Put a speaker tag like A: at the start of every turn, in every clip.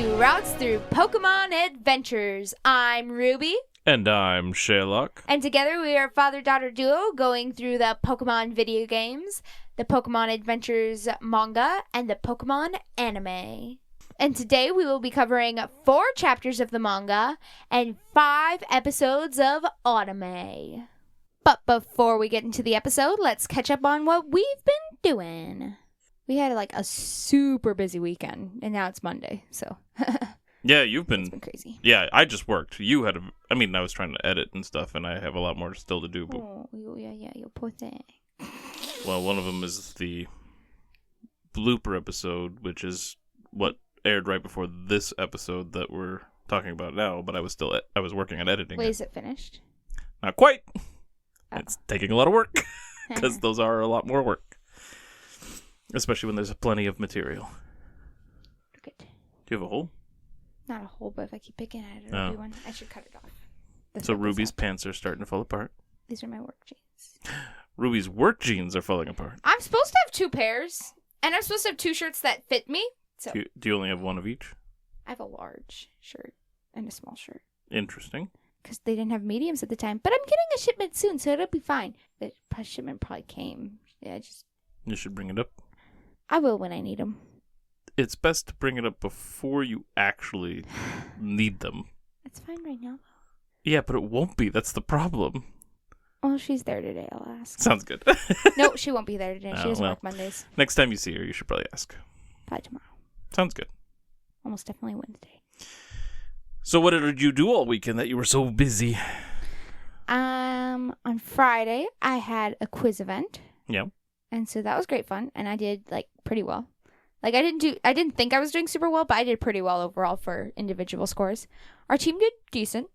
A: to Routes Through Pokemon Adventures. I'm Ruby.
B: And I'm Shea Locke.
A: And together we are a father-daughter duo going through the Pokemon video games, the Pokemon Adventures manga, and the Pokemon anime. And today we will be covering 4 chapters of the manga and 5 episodes of anime. But before we get into the episode, let's catch up on what we've been doing. We had a super busy weekend, and now it's Monday, so.
B: Yeah,
A: It's been crazy.
B: Yeah, I just worked. I was trying to edit and stuff, and I have a lot more still to do. But...
A: Oh, yeah, you poor thing.
B: Well, one of them is the blooper episode, which is what aired right before this episode that we're talking about now, but I was working on editing
A: Wait,
B: it.
A: is it finished?
B: Not quite.
A: Oh.
B: It's taking a lot of work, because those are a lot more work. Especially when there's plenty of material.
A: Good.
B: Do you have a hole?
A: Not a hole, but if I keep picking at it, it'll be one. I should cut it off.
B: So Ruby's pants are starting to fall apart.
A: These are my work jeans.
B: Ruby's work jeans are falling apart.
A: I'm supposed to have 2 pairs, and I'm supposed to have 2 shirts that fit me. So
B: Do you only have one of each?
A: I have a large shirt and a small shirt.
B: Interesting.
A: Because they didn't have mediums at the time. But I'm getting a shipment soon, so it'll be fine. The shipment probably came. Yeah,
B: You should bring it up.
A: I will when I need them.
B: It's best to bring it up before you actually need them.
A: It's fine right now.
B: Yeah, but it won't be. That's the problem.
A: Well, she's there today. I'll ask.
B: Sounds good.
A: No, she won't be there today. She doesn't work Mondays.
B: Next time you see her, you should probably ask.
A: Probably tomorrow.
B: Sounds good.
A: Almost definitely Wednesday.
B: So what did you do all weekend that you were so busy?
A: On Friday, I had a quiz event.
B: Yeah.
A: And so that was great fun. And I did, pretty well. I didn't think I was doing super well, but I did pretty well overall for individual scores. Our team did decent.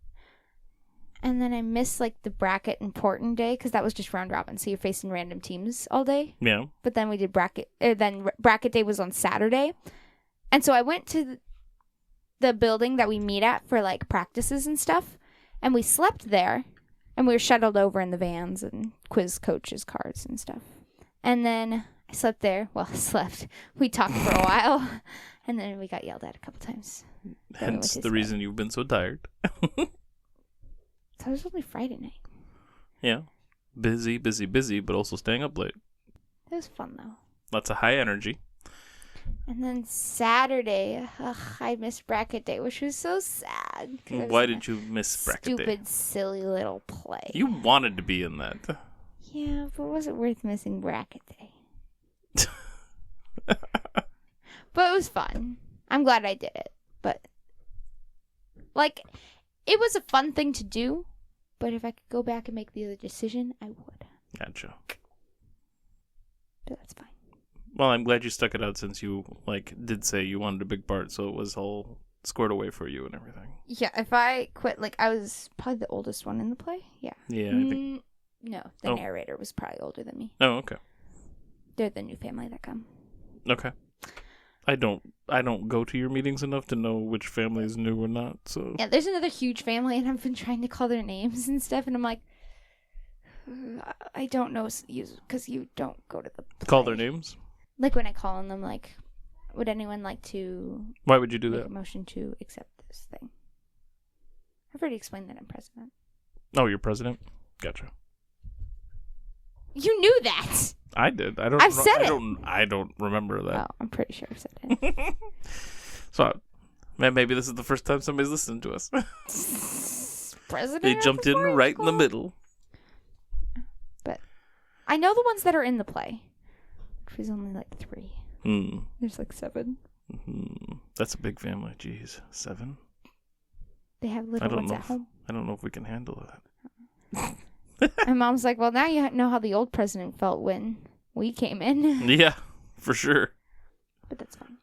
A: And then I missed, the bracket important day, because that was just round robin. So you're facing random teams all day.
B: Yeah.
A: But then we did bracket day was on Saturday. And so I went to the building that we meet at for, practices and stuff. And we slept there. And we were shuttled over in the vans and quiz coaches' cars and stuff. And then I slept there. Well, I slept. We talked for a while. And then we got yelled at a couple times.
B: Hence the reason you've been so tired.
A: So it was only Friday night.
B: Yeah. Busy, but also staying up late.
A: It was fun, though.
B: Lots of high energy.
A: And then Saturday, I missed bracket day, which was so sad.
B: Why did you miss bracket day?
A: Stupid, silly little play.
B: You wanted to be in that.
A: Yeah, but was it worth missing bracket day? But it was fun. I'm glad I did it. But, it was a fun thing to do. But if I could go back and make the other decision, I would.
B: Gotcha.
A: But that's fine.
B: Well, I'm glad you stuck it out since you, did say you wanted a big part, so it was all scored away for you and everything.
A: Yeah, if I quit, I was probably the oldest one in the play. Yeah.
B: Yeah, I think...
A: No, the narrator was probably older than me.
B: Oh, okay.
A: They're the new family that come.
B: Okay. I don't go to your meetings enough to know which family is new or not, so...
A: Yeah, there's another huge family, and I've been trying to call their names and stuff, and I'm like, I don't know, because you don't go to the play.
B: Call their names?
A: When I call on them, would anyone like to...
B: Why would you do
A: make
B: that?
A: a motion to accept this thing? I've already explained that I'm president.
B: Oh, you're president? Gotcha.
A: You knew that!
B: I did.
A: I've said it.
B: I don't remember that.
A: Oh, I'm pretty sure I've said it.
B: So, maybe this is the first time somebody's listening to us.
A: President?
B: They jumped in right in the middle.
A: But I know the ones that are in the play. Which was only 3. There's 7.
B: That's a big family. Jeez. 7?
A: They have little ones at home.
B: I don't know if we can handle that.
A: My mom's like, well, now you know how the old president felt when we came in.
B: Yeah, for sure.
A: But that's fine.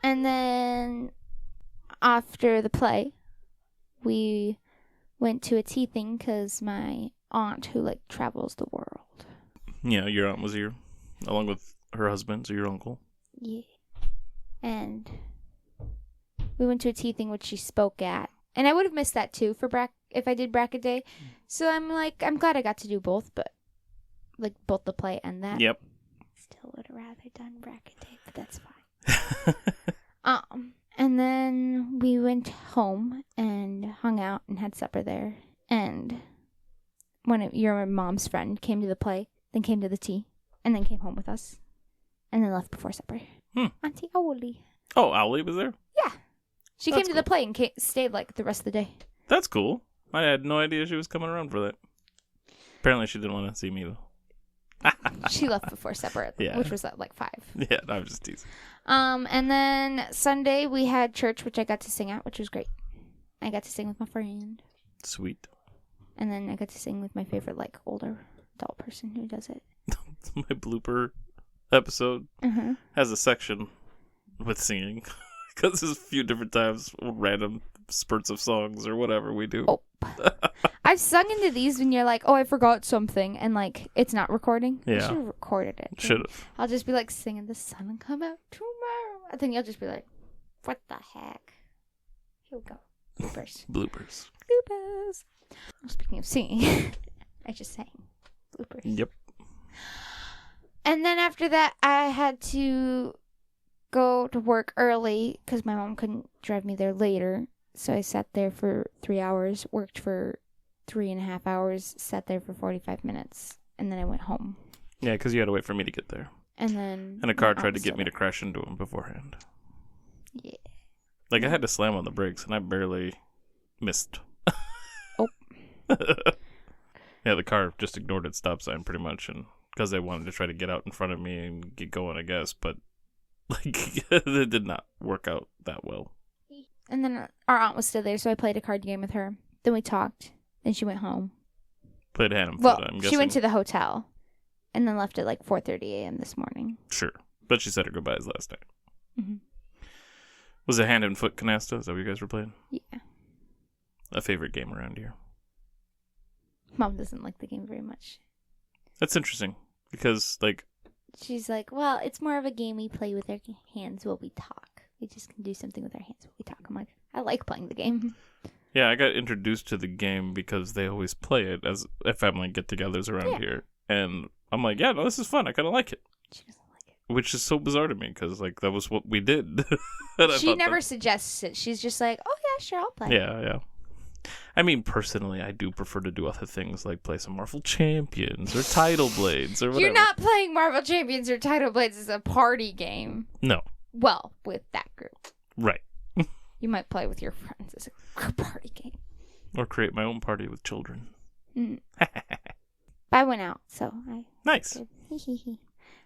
A: And then after the play, we went to a tea thing because my aunt, who travels the world.
B: Yeah, your aunt was here, along with her husband, so your uncle.
A: Yeah. And we went to a tea thing which she spoke at. And I would have missed that too if I did bracket day. So I'm glad I got to do both, but both the play and that.
B: Yep.
A: Still would have rather done bracket day, but that's fine. And then we went home and hung out and had supper there. And one of your mom's friend came to the play, then came to the tea, and then came home with us. And then left before supper. Auntie Owly.
B: Oh, Owly was there?
A: Yeah. She came to the play and stayed like the rest of the day.
B: That's cool. I had no idea she was coming around for that. Apparently she didn't want to see me, though.
A: She left before supper, which was at like 5.
B: Yeah, no, I'm just teasing.
A: And then Sunday we had church, which I got to sing at, which was great. I got to sing with my friend.
B: Sweet.
A: And then I got to sing with my favorite, like, older adult person who does it.
B: My blooper episode has a section with singing. Because there's a few different times, random spurts of songs or whatever we do.
A: Oh. I've sung into these when you're like, oh, I forgot something, and like it's not recording.
B: Yeah.
A: I should have recorded it.
B: Should have.
A: I'll just be like singing the sun will come out tomorrow. I think you'll just be like, what the heck? Here we go. Bloopers.
B: Bloopers.
A: Bloopers. Speaking of singing, I just sang bloopers.
B: Yep.
A: And then after that, I had to go to work early because my mom couldn't drive me there later. So I sat there for 3 hours, worked for 3.5 hours, sat there for 45 minutes, and then I went home.
B: Yeah, because you had to wait for me to get there.
A: And
B: a car tried to get me to crash into him beforehand.
A: Yeah.
B: Like, I had to slam on the brakes, and I barely missed.
A: Oh.
B: Yeah, the car just ignored its stop sign pretty much, and because they wanted to try to get out in front of me and get going, I guess, but like it did not work out that well.
A: And then our aunt was still there, so I played a card game with her. Then we talked. Then she went home.
B: Played hand and foot,
A: well,
B: I'm guessing.
A: she went to the hotel, and then left at like 4:30 a.m. this morning.
B: Sure, but she said her goodbyes last night.
A: Mm-hmm.
B: Was it hand and foot canasta? Is that what you guys were playing?
A: Yeah.
B: A favorite game around here.
A: Mom doesn't like the game very much.
B: That's interesting because, like,
A: she's like, well, it's more of a game we play with our hands while we talk. We just can do something with our hands while we talk. I'm like, I like playing the game.
B: Yeah, I got introduced to the game because they always play it as a family get-togethers around here. And I'm like, yeah, no, this is fun. I kind of like it.
A: She doesn't like it.
B: Which is so bizarre to me because, like, that was what we did.
A: She never suggests it. She's just like, oh, yeah, sure, I'll play.
B: Yeah. I mean, personally, I do prefer to do other things like play some Marvel Champions or Tidal Blades or whatever.
A: You're not playing Marvel Champions or Tidal Blades as a party game.
B: No.
A: Well, with that group.
B: Right.
A: You might play with your friends as a party game.
B: Or create my own party with children.
A: Mm. I went out, so I...
B: Nice.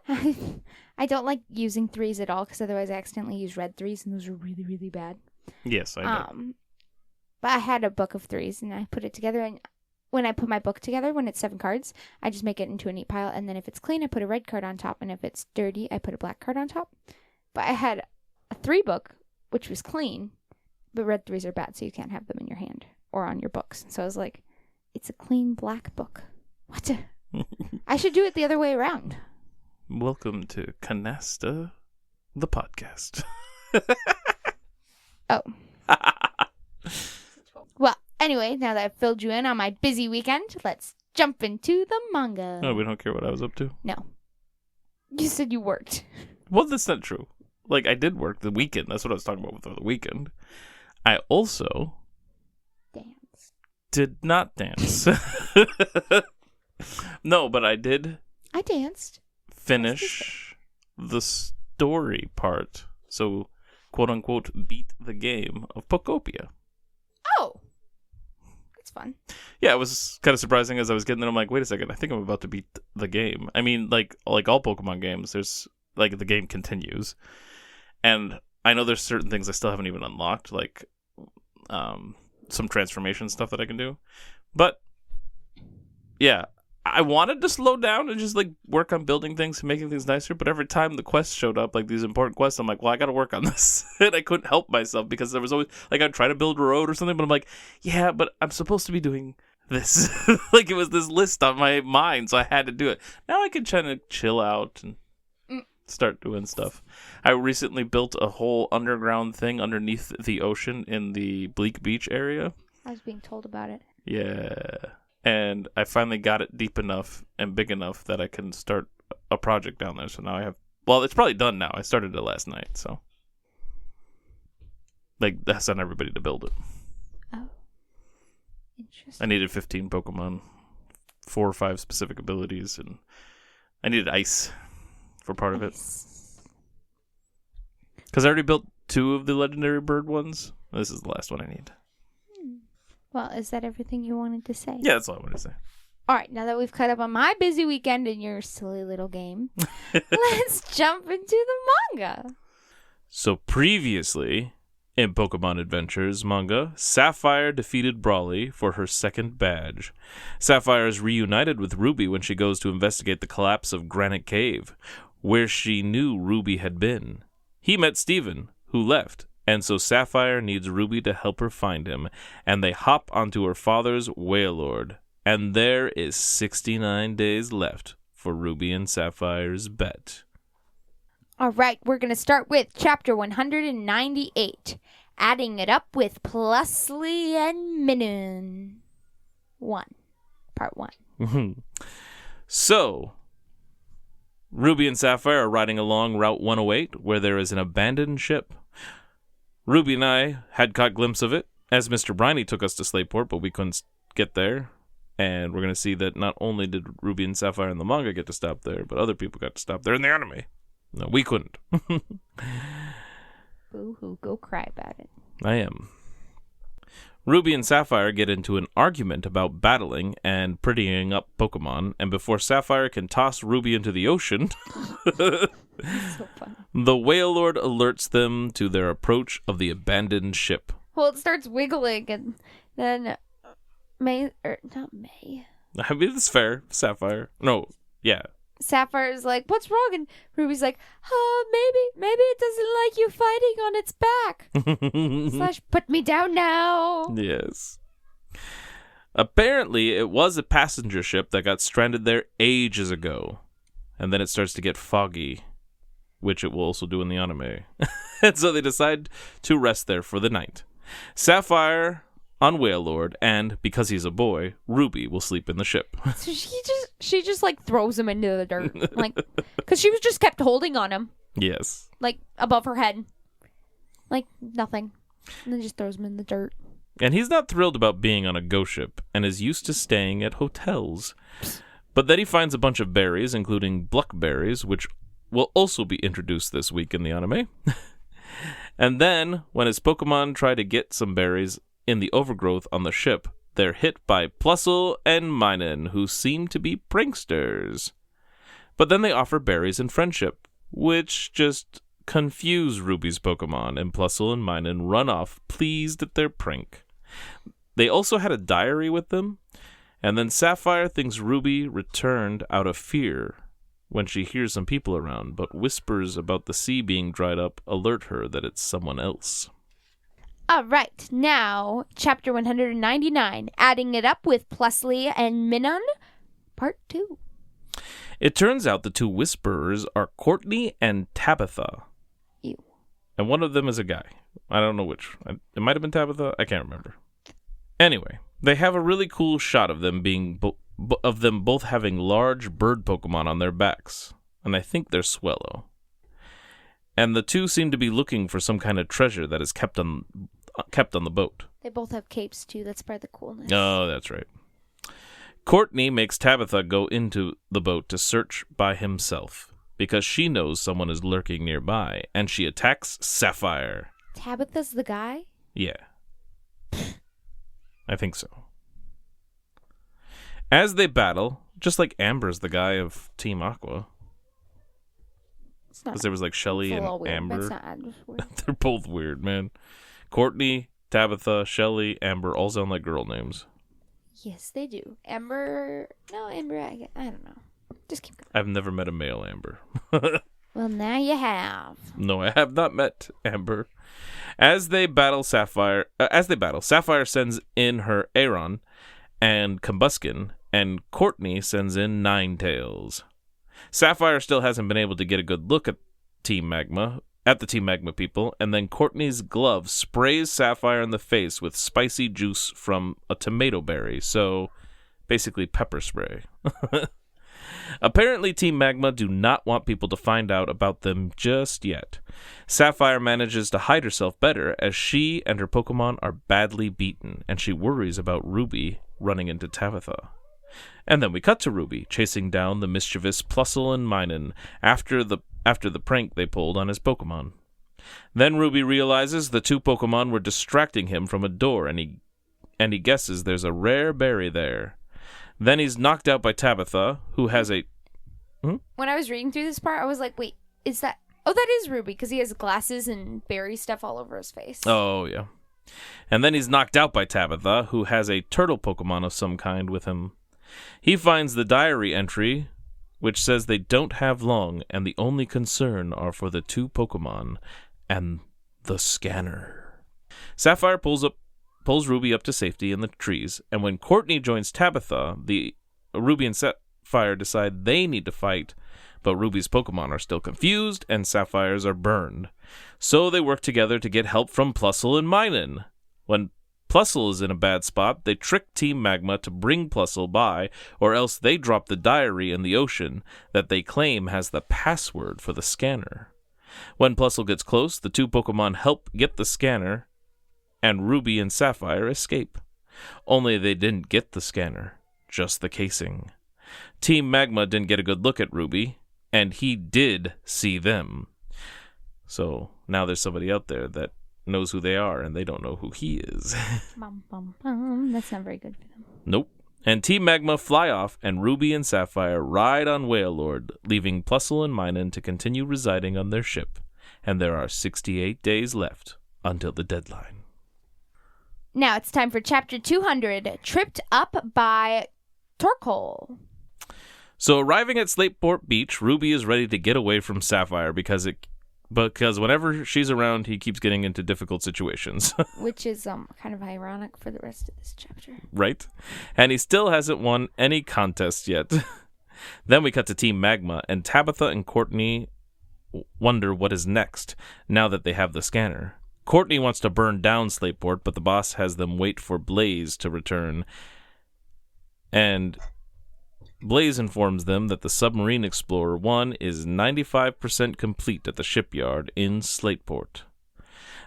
A: I don't like using 3s at all, because otherwise I accidentally use red 3s, and those are really, really bad.
B: Yes, I know.
A: But I had a book of 3s, and I put it together, and when I put my book together, when it's 7 cards, I just make it into a neat pile, and then if it's clean, I put a red card on top, and if it's dirty, I put a black card on top. But I had a 3 book, which was clean, but red 3s are bad, so you can't have them in your hand or on your books. So I was like, it's a clean black book. What? I should do it the other way around.
B: Welcome to Canasta, the podcast.
A: Oh. Well, anyway, now that I've filled you in on my busy weekend, let's jump into the manga.
B: Oh, we don't care what I was up to?
A: No. You said you worked.
B: Well, that's not true. Like, I did work the weekend. That's what I was talking about with the weekend. I also...
A: danced.
B: Did not dance. No, but I did...
A: I danced.
B: Finish the story part. So, quote-unquote, beat the game of Pokopia.
A: Oh! That's fun.
B: Yeah, it was kind of surprising as I was getting there. I'm like, wait a second, I think I'm about to beat the game. I mean, like all Pokemon games, there's, like, the game continues. And I know there's certain things I still haven't even unlocked, like some transformation stuff that I can do. But, yeah, I wanted to slow down and just, like, work on building things and making things nicer. But every time the quests showed up, like, these important quests, I'm like, well, I got to work on this. And I couldn't help myself because there was always, like, I'd try to build a road or something, but I'm like, yeah, but I'm supposed to be doing this. Like, it was this list on my mind, so I had to do it. Now I can kind of chill out and start doing stuff. I recently built a whole underground thing underneath the ocean in the Bleak Beach area.
A: I was being told about it.
B: Yeah. And I finally got it deep enough and big enough that I can start a project down there. So now I have... Well, it's probably done now. I started it last night, so... Like, that's on everybody to build it.
A: Oh. Interesting.
B: I needed 15 Pokemon, 4 or 5 specific abilities, and I needed ice for part of it. Because I already built 2 of the legendary bird ones. This is the last one I need.
A: Well, is that everything you wanted to say?
B: Yeah, that's all I wanted to say.
A: All right, now that we've caught up on my busy weekend and your silly little game, let's jump into the manga.
B: So previously, in Pokemon Adventures manga, Sapphire defeated Brawly for her second badge. Sapphire is reunited with Ruby when she goes to investigate the collapse of Granite Cave, where she knew Ruby had been. He met Steven, who left, and so Sapphire needs Ruby to help her find him, and they hop onto her father's Wailord. And there is 69 days left for Ruby and Sapphire's bet.
A: All right, we're going to start with chapter 198, adding it up with Plusle and Minun I, part 1.
B: So, Ruby and Sapphire are riding along Route 108, where there is an abandoned ship. Ruby and I had caught glimpse of it, as Mr. Briney took us to Slateport, but we couldn't get there. And we're going to see that not only did Ruby and Sapphire in the manga get to stop there, but other people got to stop there in the anime. No, we couldn't.
A: Boo-hoo, go cry about it.
B: I am. Ruby and Sapphire get into an argument about battling and prettying up Pokemon, and before Sapphire can toss Ruby into the ocean,
A: So fun.
B: the Wailord alerts them to their approach of the abandoned ship.
A: Well, it starts wiggling, and then not May.
B: I mean, it's fair. Sapphire. No, yeah.
A: Sapphire's like, what's wrong? And Ruby's like, maybe it doesn't like you fighting on its back. / put me down now.
B: Yes. Apparently, it was a passenger ship that got stranded there ages ago. And then it starts to get foggy, which it will also do in the anime. And so they decide to rest there for the night. Sapphire on Wailord, and because he's a boy, Ruby will sleep in the ship.
A: So she just like throws him into the dirt, like, because she was just kept holding on him,
B: Yes.
A: like above her head, like nothing, and then just throws him in the dirt.
B: And he's not thrilled about being on a ghost ship, and is used to staying at hotels. But then he finds a bunch of berries, including Bluckberries, which will also be introduced this week in the anime. And then, when his Pokemon try to get some berries in the overgrowth on the ship, they're hit by Plusle and Minun, who seem to be pranksters. But then they offer berries and friendship, which just confuse Ruby's Pokemon, and Plusle and Minun run off, pleased at their prank. They also had a diary with them, and then Sapphire thinks Ruby returned out of fear when she hears some people around, but whispers about the sea being dried up alert her that it's someone else.
A: All right, now chapter 199, adding it up with Plusle and Minun, part 2.
B: It turns out the 2 whisperers are Courtney and Tabitha.
A: Ew.
B: And one of them is a guy. I don't know which. It might have been Tabitha. I can't remember. Anyway, they have a really cool shot of them being of them both having large bird Pokemon on their backs, and I think they're Swellow. And the 2 seem to be looking for some kind of treasure that is kept on the boat.
A: They both have capes too. That's part of the coolness.
B: Oh, that's right. Courtney makes Tabitha go into the boat to search by himself because she knows someone is lurking nearby, and she attacks Sapphire.
A: Tabitha's the guy?
B: Yeah. I think so. As they battle, just like Amber's the guy of Team Aqua. Because there was like Shelly and Amber. They're both weird, man. Courtney, Tabitha, Shelly, Amber all sound like girl names.
A: Yes, they do. Amber, I don't know. Just keep going.
B: I've never met a male Amber.
A: Well, now you have.
B: No, I have not met Amber. As they battle, Sapphire sends in her Aeron and Combuskin, and Courtney sends in Ninetales. Sapphire still hasn't been able to get a good look at the Team Magma people, and then Courtney's glove sprays Sapphire in the face with spicy juice from a tomato berry, so basically pepper spray. Apparently, Team Magma do not want people to find out about them just yet. Sapphire manages to hide herself better as she and her Pokemon are badly beaten, and she worries about Ruby running into Tabitha. And then we cut to Ruby, chasing down the mischievous Plusle and Minun after the prank they pulled on his Pokemon. Then Ruby realizes the two Pokemon were distracting him from a door, and he guesses there's a rare berry there. Then he's knocked out by Tabitha, who has a...
A: When I was reading through this part, I was like, wait, is that... Oh, that is Ruby, because he has glasses and berry stuff all over his face.
B: Oh, yeah. And then he's knocked out by Tabitha, who has a turtle Pokemon of some kind with him. He finds the diary entry, which says they don't have long, and the only concern are for the two Pokemon and the scanner. Sapphire pulls Ruby up to safety in the trees, and when Courtney joins Tabitha, the Ruby and Sapphire decide they need to fight, but Ruby's Pokemon are still confused, and Sapphire's are burned. So they work together to get help from Plusle and Minun. When Plusle is in a bad spot, they trick Team Magma to bring Plusle by, or else they drop the diary in the ocean that they claim has the password for the scanner. When Plusle gets close, the two Pokemon help get the scanner, and Ruby and Sapphire escape. Only they didn't get the scanner, just the casing. Team Magma didn't get a good look at Ruby, and he did see them. So now there's somebody out there that knows who they are, and they don't know who he is.
A: Bum, bum, bum. That's not very good for them.
B: Nope. And Team Magma fly off, and Ruby and Sapphire ride on Wailord, leaving Plusle and Minun to continue residing on their ship. And there are 68 days left until the deadline.
A: Now it's time for Chapter 200, Tripped Up by Torkoal.
B: So arriving at Slateport Beach, Ruby is ready to get away from Sapphire because whenever she's around, he keeps getting into difficult situations.
A: Which is kind of ironic for the rest of this chapter.
B: Right? And he still hasn't won any contests yet. Then we cut to Team Magma, and Tabitha and Courtney wonder what is next, now that they have the scanner. Courtney wants to burn down Slateport, but the boss has them wait for Blaze to return. And Blaze informs them that the Submarine Explorer 1 is 95% complete at the shipyard in Slateport.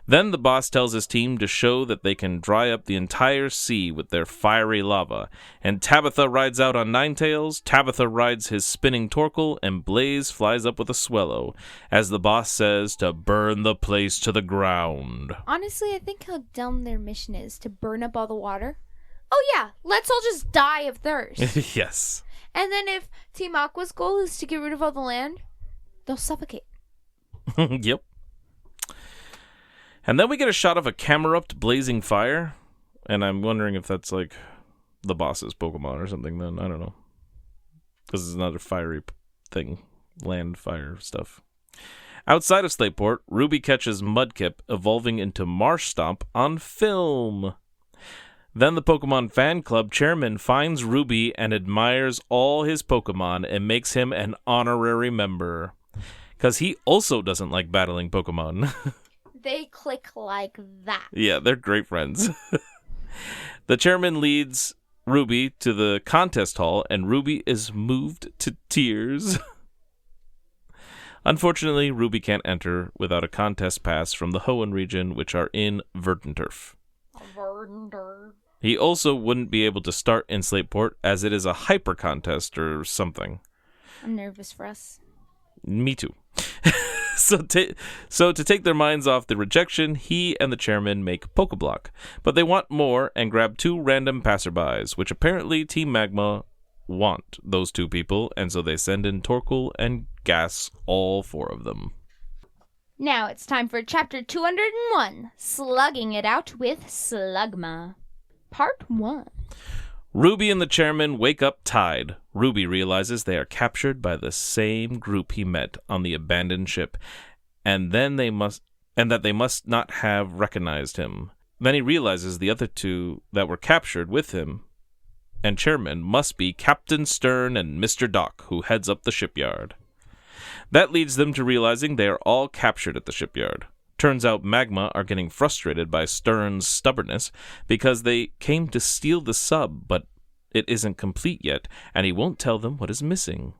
B: Then the boss tells his team to show that they can dry up the entire sea with their fiery lava, and Tabitha rides out on Ninetales, Tabitha rides his spinning Torkoal, and Blaze flies up with a Swellow, as the boss says to burn the place to the ground.
A: Honestly, I think how dumb their mission is, to burn up all the water. Oh yeah, let's all just die of thirst.
B: Yes.
A: And then if Team Aqua's goal is to get rid of all the land, they'll suffocate.
B: Yep. And then we get a shot of a Camerupt blazing fire, and I'm wondering if that's like the boss's Pokemon or something then. I don't know. Because it's another fiery thing. Land fire stuff. Outside of Slateport, Ruby catches Mudkip evolving into Marshstomp on film. Then the Pokemon Fan Club chairman finds Ruby and admires all his Pokemon and makes him an honorary member. Because he also doesn't like battling Pokemon.
A: They click like that.
B: Yeah, they're great friends. The chairman leads Ruby to the contest hall, and Ruby is moved to tears. Unfortunately, Ruby can't enter without a contest pass from the Hoenn region, which are in Verdanturf. He also wouldn't be able to start in Slateport, as it is a hyper contest or something.
A: I'm nervous for us.
B: Me too. So to take their minds off the rejection, he and the chairman make Pokeblock. But they want more and grab two random passerbys, which apparently Team Magma want those two people, and so they send in Torkoal and gas all four of them.
A: Now it's time for Chapter 201, Slugging It Out with Slugma. Part 1.
B: Ruby and the chairman wake up tied. Ruby realizes they are captured by the same group he met on the abandoned ship, and that they must not have recognized him. Then he realizes the other two that were captured with him and chairman must be Captain Stern and Mr. Doc, who heads up the shipyard. That leads them to realizing they are all captured at the shipyard. Turns out Magma are getting frustrated by Stern's stubbornness because they came to steal the sub, but it isn't complete yet, and he won't tell them what is missing.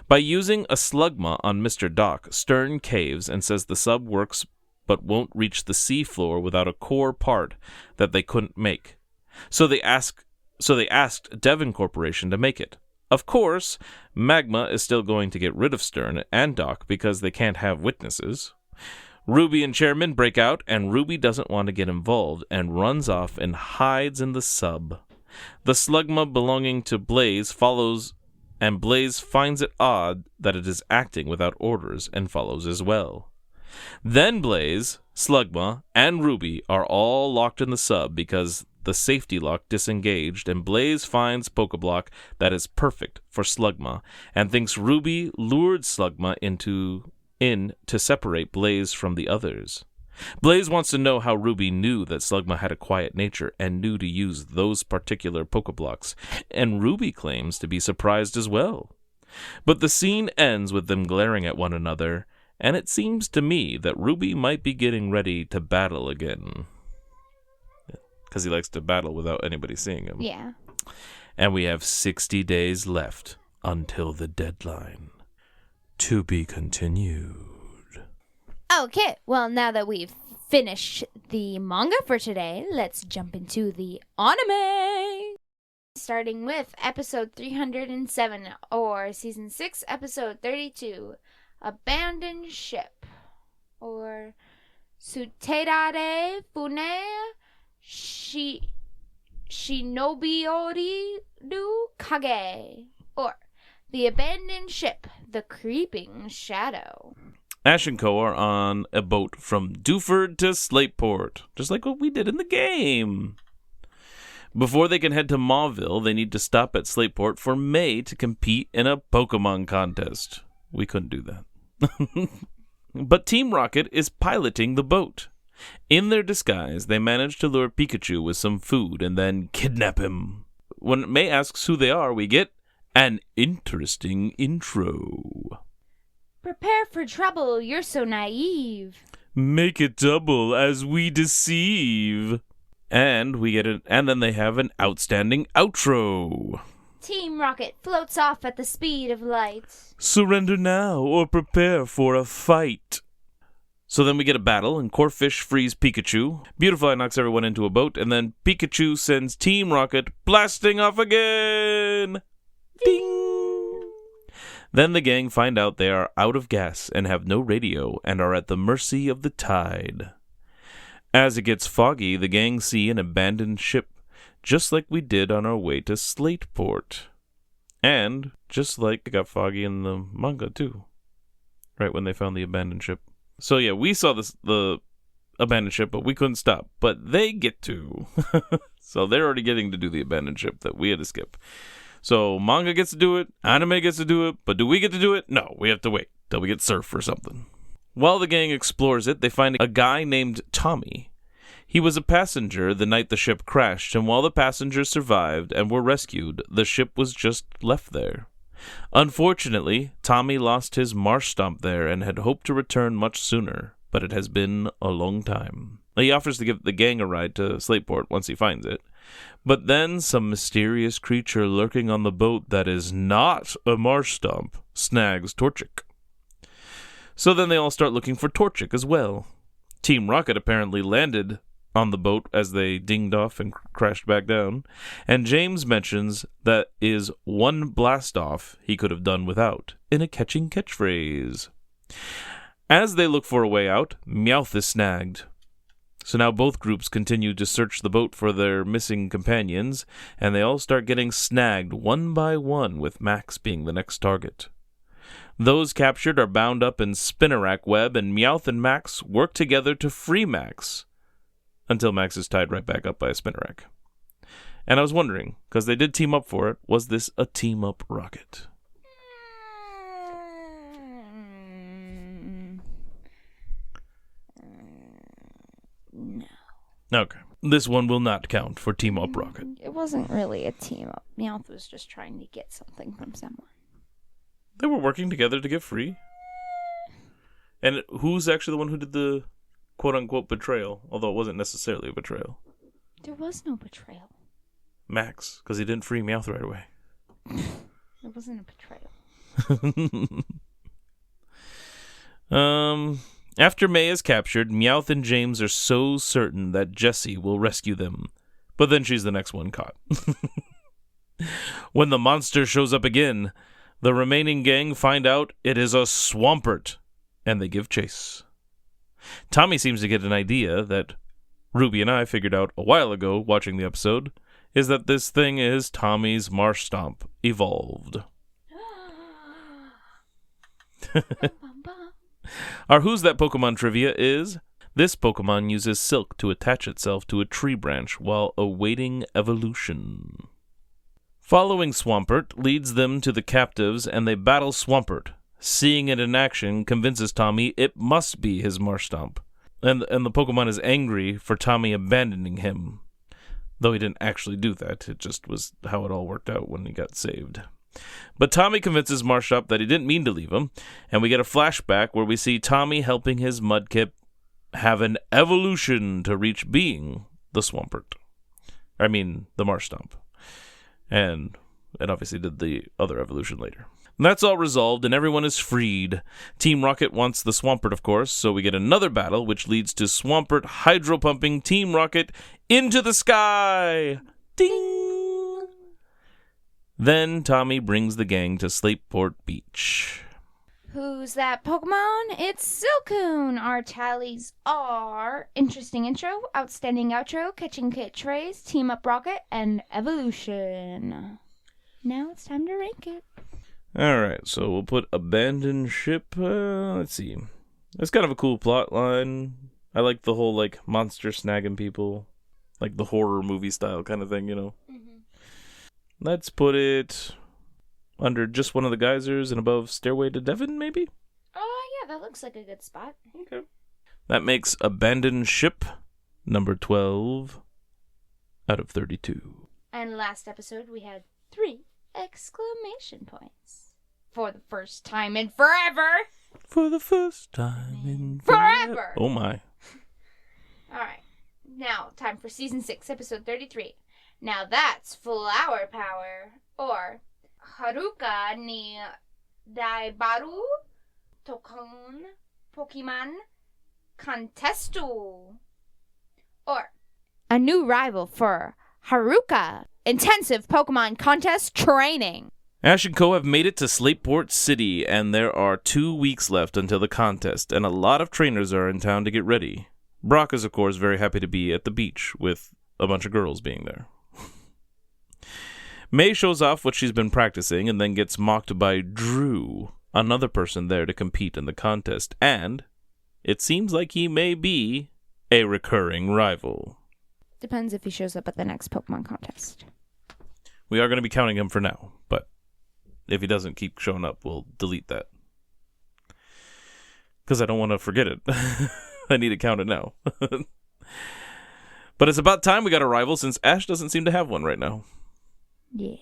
B: By using a Slugma on Mr. Doc, Stern caves and says the sub works but won't reach the sea floor without a core part that they couldn't make. So they asked Devon Corporation to make it. Of course, Magma is still going to get rid of Stern and Doc because they can't have witnesses. Ruby and Chairman break out, and Ruby doesn't want to get involved and runs off and hides in the sub. The Slugma belonging to Blaze follows, and Blaze finds it odd that it is acting without orders and follows as well. Then Blaze, Slugma, and Ruby are all locked in the sub because the safety lock disengaged, and Blaze finds Pokeblock that is perfect for Slugma and thinks Ruby lured Slugma in to separate Blaze from the others. Blaze wants to know how Ruby knew that Slugma had a quiet nature and knew to use those particular Pokeblocks, and Ruby claims to be surprised as well. But the scene ends with them glaring at one another, and it seems to me that Ruby might be getting ready to battle again. Because he likes to battle without anybody seeing him.
A: Yeah.
B: And we have 60 days left until the deadline. To be continued.
A: Okay, well, now that we've finished the manga for today, let's jump into the anime. Starting with episode 307, or season 6, episode 32, Abandoned Ship, or Suterare Fune Shinobiori no Kage, or The Abandoned Ship, The Creeping Shadow.
B: Ash and Co. are on a boat from Dewford to Slateport, just like what we did in the game. Before they can head to Mauville, they need to stop at Slateport for May to compete in a Pokemon contest. We couldn't do that. But Team Rocket is piloting the boat. In their disguise, they manage to lure Pikachu with some food and then kidnap him. When May asks who they are, we get an interesting intro.
A: Prepare for trouble, you're so naive.
B: Make it double as we deceive. And we get and then they have an outstanding outro.
A: Team Rocket floats off at the speed of light.
B: Surrender now or prepare for a fight. So then we get a battle, and Corphish frees Pikachu. Beautifly knocks everyone into a boat, and then Pikachu sends Team Rocket blasting off again. Ding! Then the gang find out they are out of gas and have no radio and are at the mercy of the tide. As it gets foggy, the gang see an abandoned ship, just like we did on our way to Slateport. And just like it got foggy in the manga, too. Right when they found the abandoned ship. So yeah, we saw the abandoned ship, but we couldn't stop. But they get to. So they're already getting to do the abandoned ship that we had to skip. So manga gets to do it, anime gets to do it, but do we get to do it? No, we have to wait till we get surf or something. While the gang explores it, they find a guy named Tommy. He was a passenger the night the ship crashed, and while the passengers survived and were rescued, the ship was just left there. Unfortunately, Tommy lost his marsh stomp there and had hoped to return much sooner, but it has been a long time. He offers to give the gang a ride to Slateport once he finds it. But then some mysterious creature lurking on the boat that is not a marsh stomp snags Torchic. So then they all start looking for Torchic as well. Team Rocket apparently landed on the boat as they dinged off and crashed back down, and James mentions that is one blast off he could have done without, in a catching catchphrase. As they look for a way out, Meowth is snagged. So now both groups continue to search the boat for their missing companions, and they all start getting snagged one by one, with Max being the next target. Those captured are bound up in Spinnerack web, and Meowth and Max work together to free Max, until Max is tied right back up by a Spinnerack. And I was wondering, because they did team up for it, was this a team-up Rocket?
A: No.
B: Okay. This one will not count for team-up Rocket.
A: It wasn't really a team-up. Meowth was just trying to get something from someone.
B: They were working together to get free? And who's actually the one who did the quote-unquote betrayal, although it wasn't necessarily a betrayal?
A: There was no betrayal.
B: Max, because he didn't free Meowth right away.
A: It wasn't a betrayal.
B: After May is captured, Meowth and James are so certain that Jessie will rescue them. But then she's the next one caught. When the monster shows up again, the remaining gang find out it is a Swampert, and they give chase. Tommy seems to get an idea that Ruby and I figured out a while ago watching the episode, is that this thing is Tommy's Marshtomp evolved. Our Who's That Pokemon trivia is, this Pokemon uses silk to attach itself to a tree branch while awaiting evolution. Following Swampert leads them to the captives and they battle Swampert. Seeing it in action convinces Tommy it must be his Marshtomp. And the Pokemon is angry for Tommy abandoning him. Though he didn't actually do that, it just was how it all worked out when he got saved. But Tommy convinces Marshtomp that he didn't mean to leave him, and we get a flashback where we see Tommy helping his Mudkip have an evolution to reach being the Swampert. I mean, the Marshtomp. And it obviously did the other evolution later. And that's all resolved, and everyone is freed. Team Rocket wants the Swampert, of course, so we get another battle, which leads to Swampert hydro-pumping Team Rocket into the sky! Ding! Then Tommy brings the gang to Slateport Beach.
A: Who's that Pokemon? It's Silcoon. Our tallies are interesting intro, outstanding outro, catching catchphrase, team up rocket, and evolution. Now it's time to rank it.
B: Alright, so we'll put abandoned ship. Let's see. It's kind of a cool plot line. I like the whole, monster snagging people. Like the horror movie style kind of thing, you know. Mm-hmm. Let's put it under just one of the geysers and above Stairway to Devon, maybe?
A: Oh, yeah, that looks like a good spot.
B: Okay. That makes abandoned ship number 12 out of 32.
A: And last episode, we had 3 exclamation points. For the first time in forever!
B: For the first time in
A: forever!
B: Oh, my.
A: Alright. Now, time for Season 6, Episode 33. Now that's Flower Power, or Haruka ni Daibaru Tokon Pokemon Contestu, or a new rival for Haruka Intensive Pokemon Contest Training.
B: Ash and Co. have made it to Slateport City, and there are 2 weeks left until the contest, and a lot of trainers are in town to get ready. Brock is, of course, very happy to be at the beach, with a bunch of girls being there. May shows off what she's been practicing and then gets mocked by Drew, another person there to compete in the contest, and it seems like he may be a recurring rival.
A: Depends if he shows up at the next Pokemon contest.
B: We are going to be counting him for now, but if he doesn't keep showing up, we'll delete that. Because I don't want to forget it. I need to count it now. But it's about time we got a rival since Ash doesn't seem to have one right now.
A: Yeah.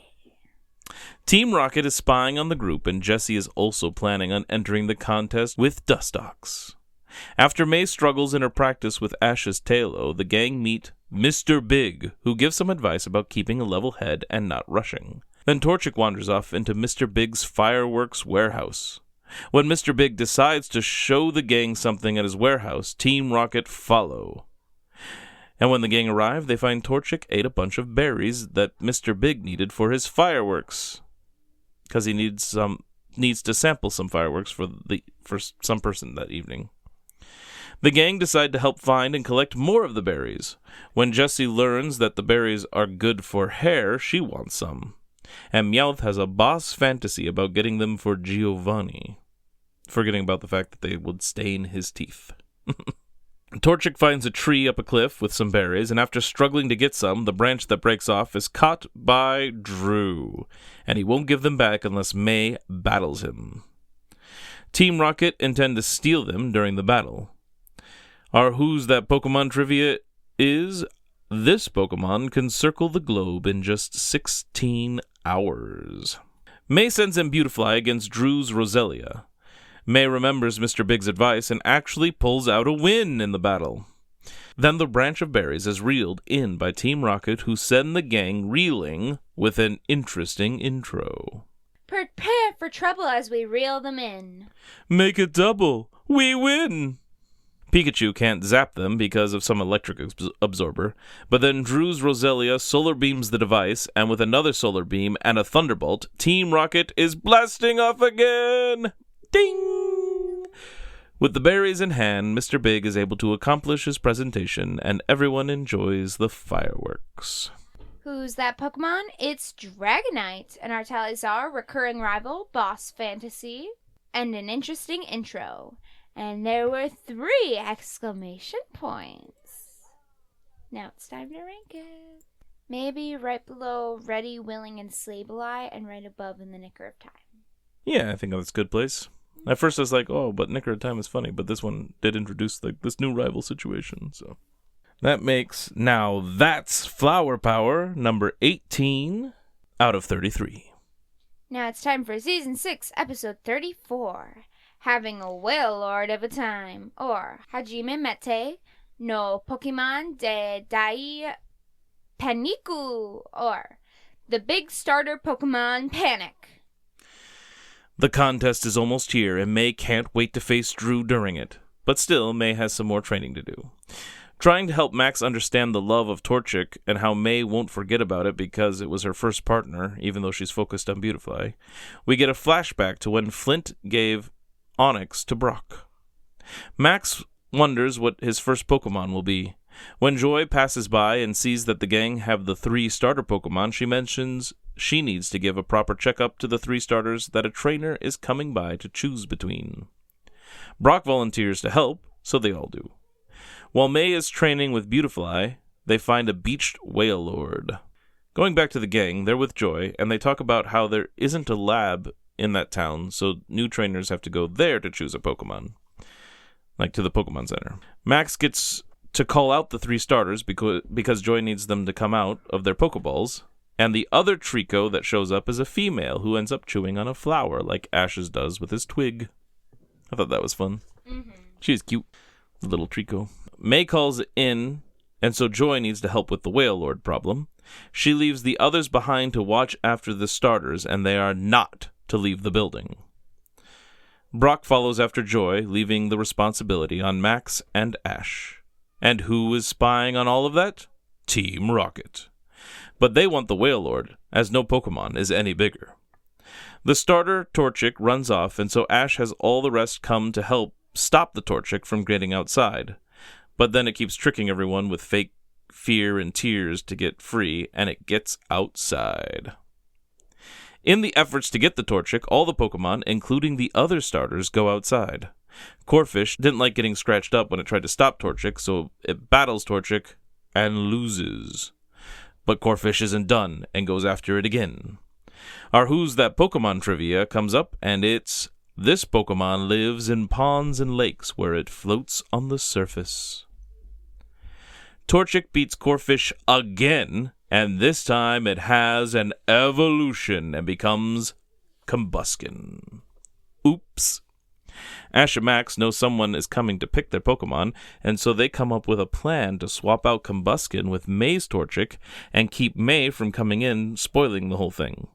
B: Team Rocket is spying on the group, and Jessie is also planning on entering the contest with Dustox. After May struggles in her practice with Ash's Tailo, the gang meet Mr. Big, who gives some advice about keeping a level head and not rushing. Then Torchic wanders off into Mr. Big's fireworks warehouse. When Mr. Big decides to show the gang something at his warehouse, Team Rocket follow. And when the gang arrive, they find Torchic ate a bunch of berries that Mr. Big needed for his fireworks. Because he needs to sample some fireworks for some person that evening. The gang decide to help find and collect more of the berries. When Jessie learns that the berries are good for hair, she wants some. And Meowth has a boss fantasy about getting them for Giovanni, forgetting about the fact that they would stain his teeth. Torchic finds a tree up a cliff with some berries, and after struggling to get some, the branch that breaks off is caught by Drew, and he won't give them back unless May battles him. Team Rocket intend to steal them during the battle. Our Who's That Pokemon trivia is, this Pokemon can circle the globe in just 16 hours. May sends in Beautifly against Drew's Roselia. May remembers Mr. Big's advice and actually pulls out a win in the battle. Then the branch of berries is reeled in by Team Rocket, who send the gang reeling with an interesting intro.
A: Prepare for trouble as we reel them in.
B: Make it double. We win. Pikachu can't zap them because of some electric absorber, but then Drew's Roselia solar beams the device, and with another solar beam and a thunderbolt, Team Rocket is blasting off again! Ding! With the berries in hand, Mr. Big is able to accomplish his presentation, and everyone enjoys the fireworks.
A: Who's that Pokemon? It's Dragonite, and our tallies are recurring rival, boss fantasy, and an interesting intro. And there were 3 exclamation points. Now it's time to rank it. Maybe right below Ready, Willing, and Sableye, and right above In the Nicker of Time.
B: Yeah, I think that's a good place. At first I was like, oh, but Nicker of Time is funny, but this one did introduce this new rival situation, so. That makes Now That's Flower Power number 18 out of 33.
A: Now it's time for Season 6, Episode 34. Having a Wailord of a time, or Hajime Mete no Pokemon de Dai Paniku, or the Big Starter Pokemon Panic.
B: The contest is almost here, and May can't wait to face Drew during it. But still, May has some more training to do. Trying to help Max understand the love of Torchic and how May won't forget about it because it was her first partner, even though she's focused on Beautifly, we get a flashback to when Flint gave Onyx to Brock. Max wonders what his first Pokemon will be. When Joy passes by and sees that the gang have the 3 starter Pokemon, she mentions she needs to give a proper checkup to the 3 starters that a trainer is coming by to choose between. Brock volunteers to help, so they all do. While May is training with Beautifly, they find a beached Wailord. Going back to the gang, they're with Joy, and they talk about how there isn't a lab in that town, so new trainers have to go there to choose a Pokemon. Like to the Pokemon Center. Max gets to call out the 3 starters because Joy needs them to come out of their Pokeballs, and the other Trico that shows up is a female who ends up chewing on a flower like Ashes does with his twig. I thought that was fun. Mm-hmm. She's cute. Little Trico. May calls in, and so Joy needs to help with the Wailord problem. She leaves the others behind to watch after the starters, and they are not to leave the building. Brock follows after Joy, leaving the responsibility on Max and Ash. And who is spying on all of that? Team Rocket. But they want the Wailord, as no Pokemon is any bigger. The starter, Torchic, runs off, and so Ash has all the rest come to help stop the Torchic from getting outside. But then it keeps tricking everyone with fake fear and tears to get free, and it gets outside. In the efforts to get the Torchic, all the Pokemon, including the other starters, go outside. Corphish didn't like getting scratched up when it tried to stop Torchic, so it battles Torchic and loses. But Corphish isn't done and goes after it again. Our Who's That Pokemon trivia comes up, and it's, this Pokemon lives in ponds and lakes where it floats on the surface. Torchic beats Corphish again, and this time it has an evolution and becomes Combuskin. Oops. Ash and Max know someone is coming to pick their Pokemon, and so they come up with a plan to swap out Combuskin with May's Torchic and keep May from coming in, spoiling the whole thing.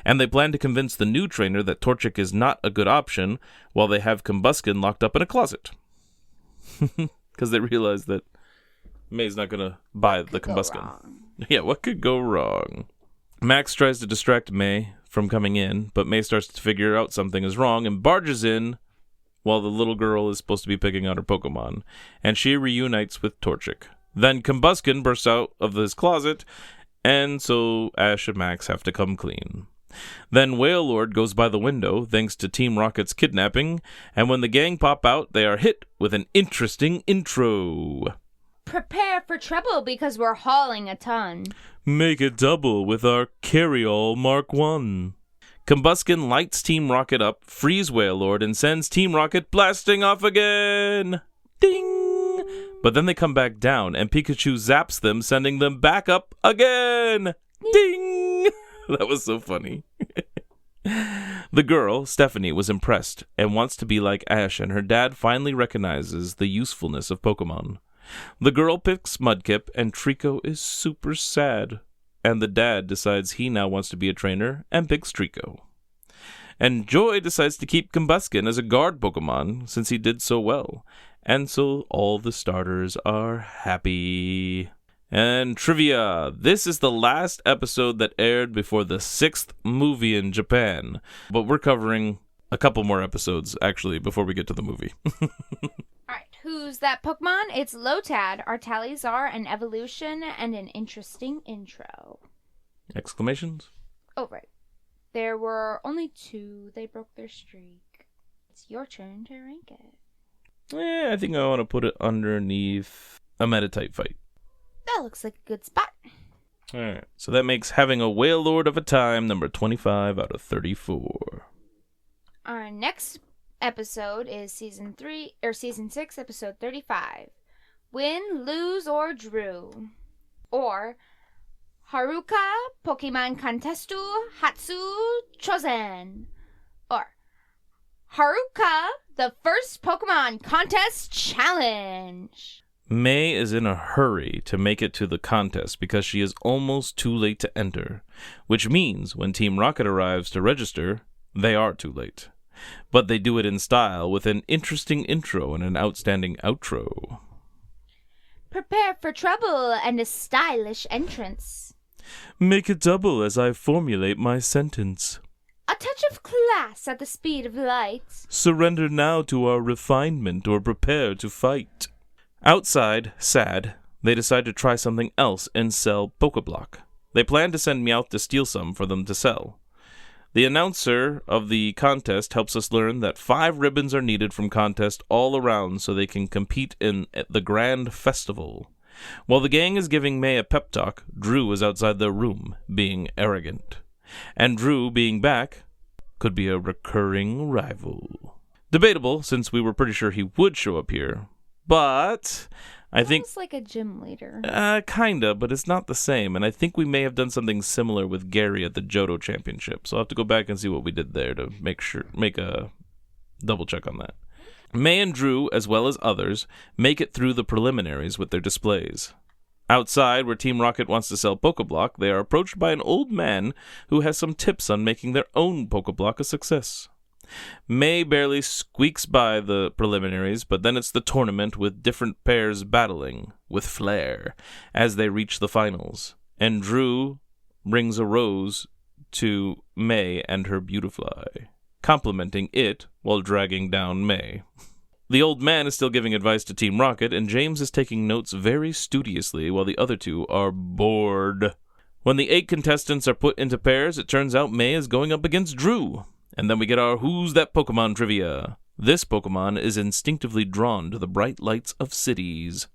B: And they plan to convince the new trainer that Torchic is not a good option while they have Combuskin locked up in a closet. Because they realize that May's not going to buy the Combuskin. Yeah, what could go wrong? Max tries to distract May from coming in, but May starts to figure out something is wrong and barges in while the little girl is supposed to be picking out her Pokemon, and she reunites with Torchic. Then Combuskin bursts out of his closet, and so Ash and Max have to come clean. Then Wailord goes by the window thanks to Team Rocket's kidnapping, and when the gang pop out, they are hit with an interesting intro.
A: Prepare for trouble because we're hauling a ton.
B: Make it double with our Carryall Mark 1. Combuskin lights Team Rocket up, frees Wailord, and sends Team Rocket blasting off again. Ding! But then they come back down, and Pikachu zaps them, sending them back up again. Ding! That was so funny. The girl, Stephanie, was impressed and wants to be like Ash, and her dad finally recognizes the usefulness of Pokemon. The girl picks Mudkip, and Trico is super sad. And the dad decides he now wants to be a trainer and picks Trico. And Joy decides to keep Combuskin as a guard Pokemon since he did so well. And so all the starters are happy. And trivia, this is the last episode that aired before the 6th movie in Japan. But we're covering a couple more episodes, actually, before we get to the movie.
A: Alright, who's that Pokemon? It's Lotad. Our tallies are an evolution and an interesting intro.
B: Exclamations?
A: Oh, right. There were only 2. They broke their streak. It's your turn to rank it.
B: I think I want to put it underneath a Meta-type fight.
A: That looks like a good spot.
B: Alright, so that makes having a Wailord of a time number 25 out of 34.
A: Our next episode is season 6, episode 35. Win, lose, or drew. Or Haruka Pokemon Contestu Hatsu Chosen. Or Haruka, the first Pokemon Contest Challenge.
B: May is in a hurry to make it to the contest because she is almost too late to enter, which means when Team Rocket arrives to register, they are too late. But they do it in style with an interesting intro and an outstanding outro.
A: Prepare for trouble and a stylish entrance.
B: Make it double as I formulate my sentence.
A: A touch of class at the speed of light.
B: Surrender now to our refinement or prepare to fight. Outside, sad, they decide to try something else and sell Pokeblock. They plan to send Meowth to steal some for them to sell. The announcer of the contest helps us learn that 5 ribbons are needed from contest all around so they can compete in the grand festival. While the gang is giving May a pep talk, Drew is outside their room, being arrogant. And Drew, being back, could be a recurring rival. Debatable, since we were pretty sure he would show up here. But I think
A: it's like a gym leader.
B: Kinda, but it's not the same. And I think we may have done something similar with Gary at the Johto Championship. So I'll have to go back and see what we did there to make a double check on that. May and Drew, as well as others, make it through the preliminaries with their displays. Outside, where Team Rocket wants to sell Pokeblock, they are approached by an old man who has some tips on making their own Pokeblock a success. May barely squeaks by the preliminaries, but then it's the tournament with different pairs battling, with flair, as they reach the finals. And Drew brings a rose to May and her Beautifly, complimenting it while dragging down May. The old man is still giving advice to Team Rocket, and James is taking notes very studiously while the other two are bored. When the 8 contestants are put into pairs, it turns out May is going up against Drew. And then we get our Who's That Pokemon trivia. This Pokemon is instinctively drawn to the bright lights of cities.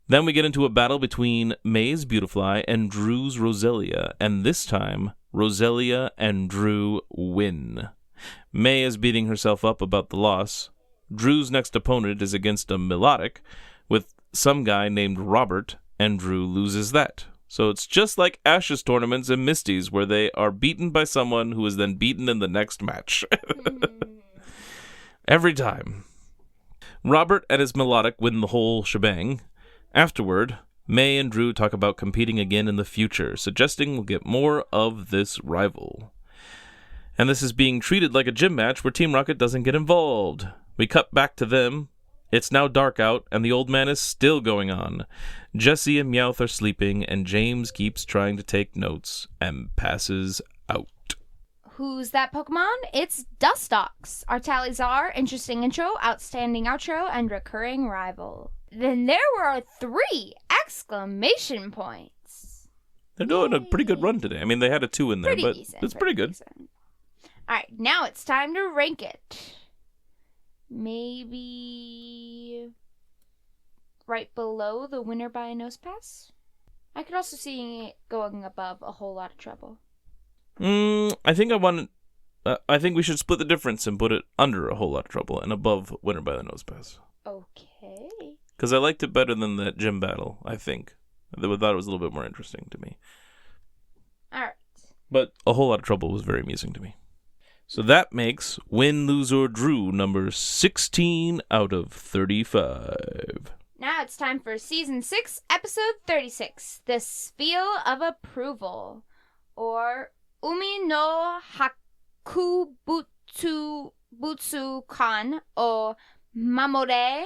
B: Then we get into a battle between May's Beautifly and Drew's Roselia, and this time, Roselia and Drew win. May is beating herself up about the loss. Drew's next opponent is against a Melodic with some guy named Robert, and Drew loses that. So it's just like Ash's tournaments and Misty's, where they are beaten by someone who is then beaten in the next match. Every time. Robert and his Melodic win the whole shebang. Afterward, May and Drew talk about competing again in the future, suggesting we'll get more of this rival. And this is being treated like a gym match where Team Rocket doesn't get involved. We cut back to them. It's now dark out, and the old man is still going on. Jessie and Meowth are sleeping, and James keeps trying to take notes and passes out.
A: Who's that Pokemon? It's Dustox. Our tallies are interesting intro, outstanding outro, and recurring rival. Then there were 3 exclamation points.
B: They're doing a pretty good run today. I mean, they had a 2 in there, but it's pretty good.
A: Decent. All right, now it's time to rank it. Maybe right below the winner by a nose pass. I could also see it going above a whole lot of trouble.
B: I think we should split the difference and put it under a whole lot of trouble and above winner by the nose pass.
A: Okay.
B: Because I liked it better than that gym battle, I think. I thought it was a little bit more interesting to me.
A: All right.
B: But a whole lot of trouble was very amusing to me. So that makes Win, Lose, or Drew number 16 out of 35.
A: Now it's time for Season 6, Episode 36, The Spiel of Approval, or Umi no Hakubutsu Butsu-kan o Mamore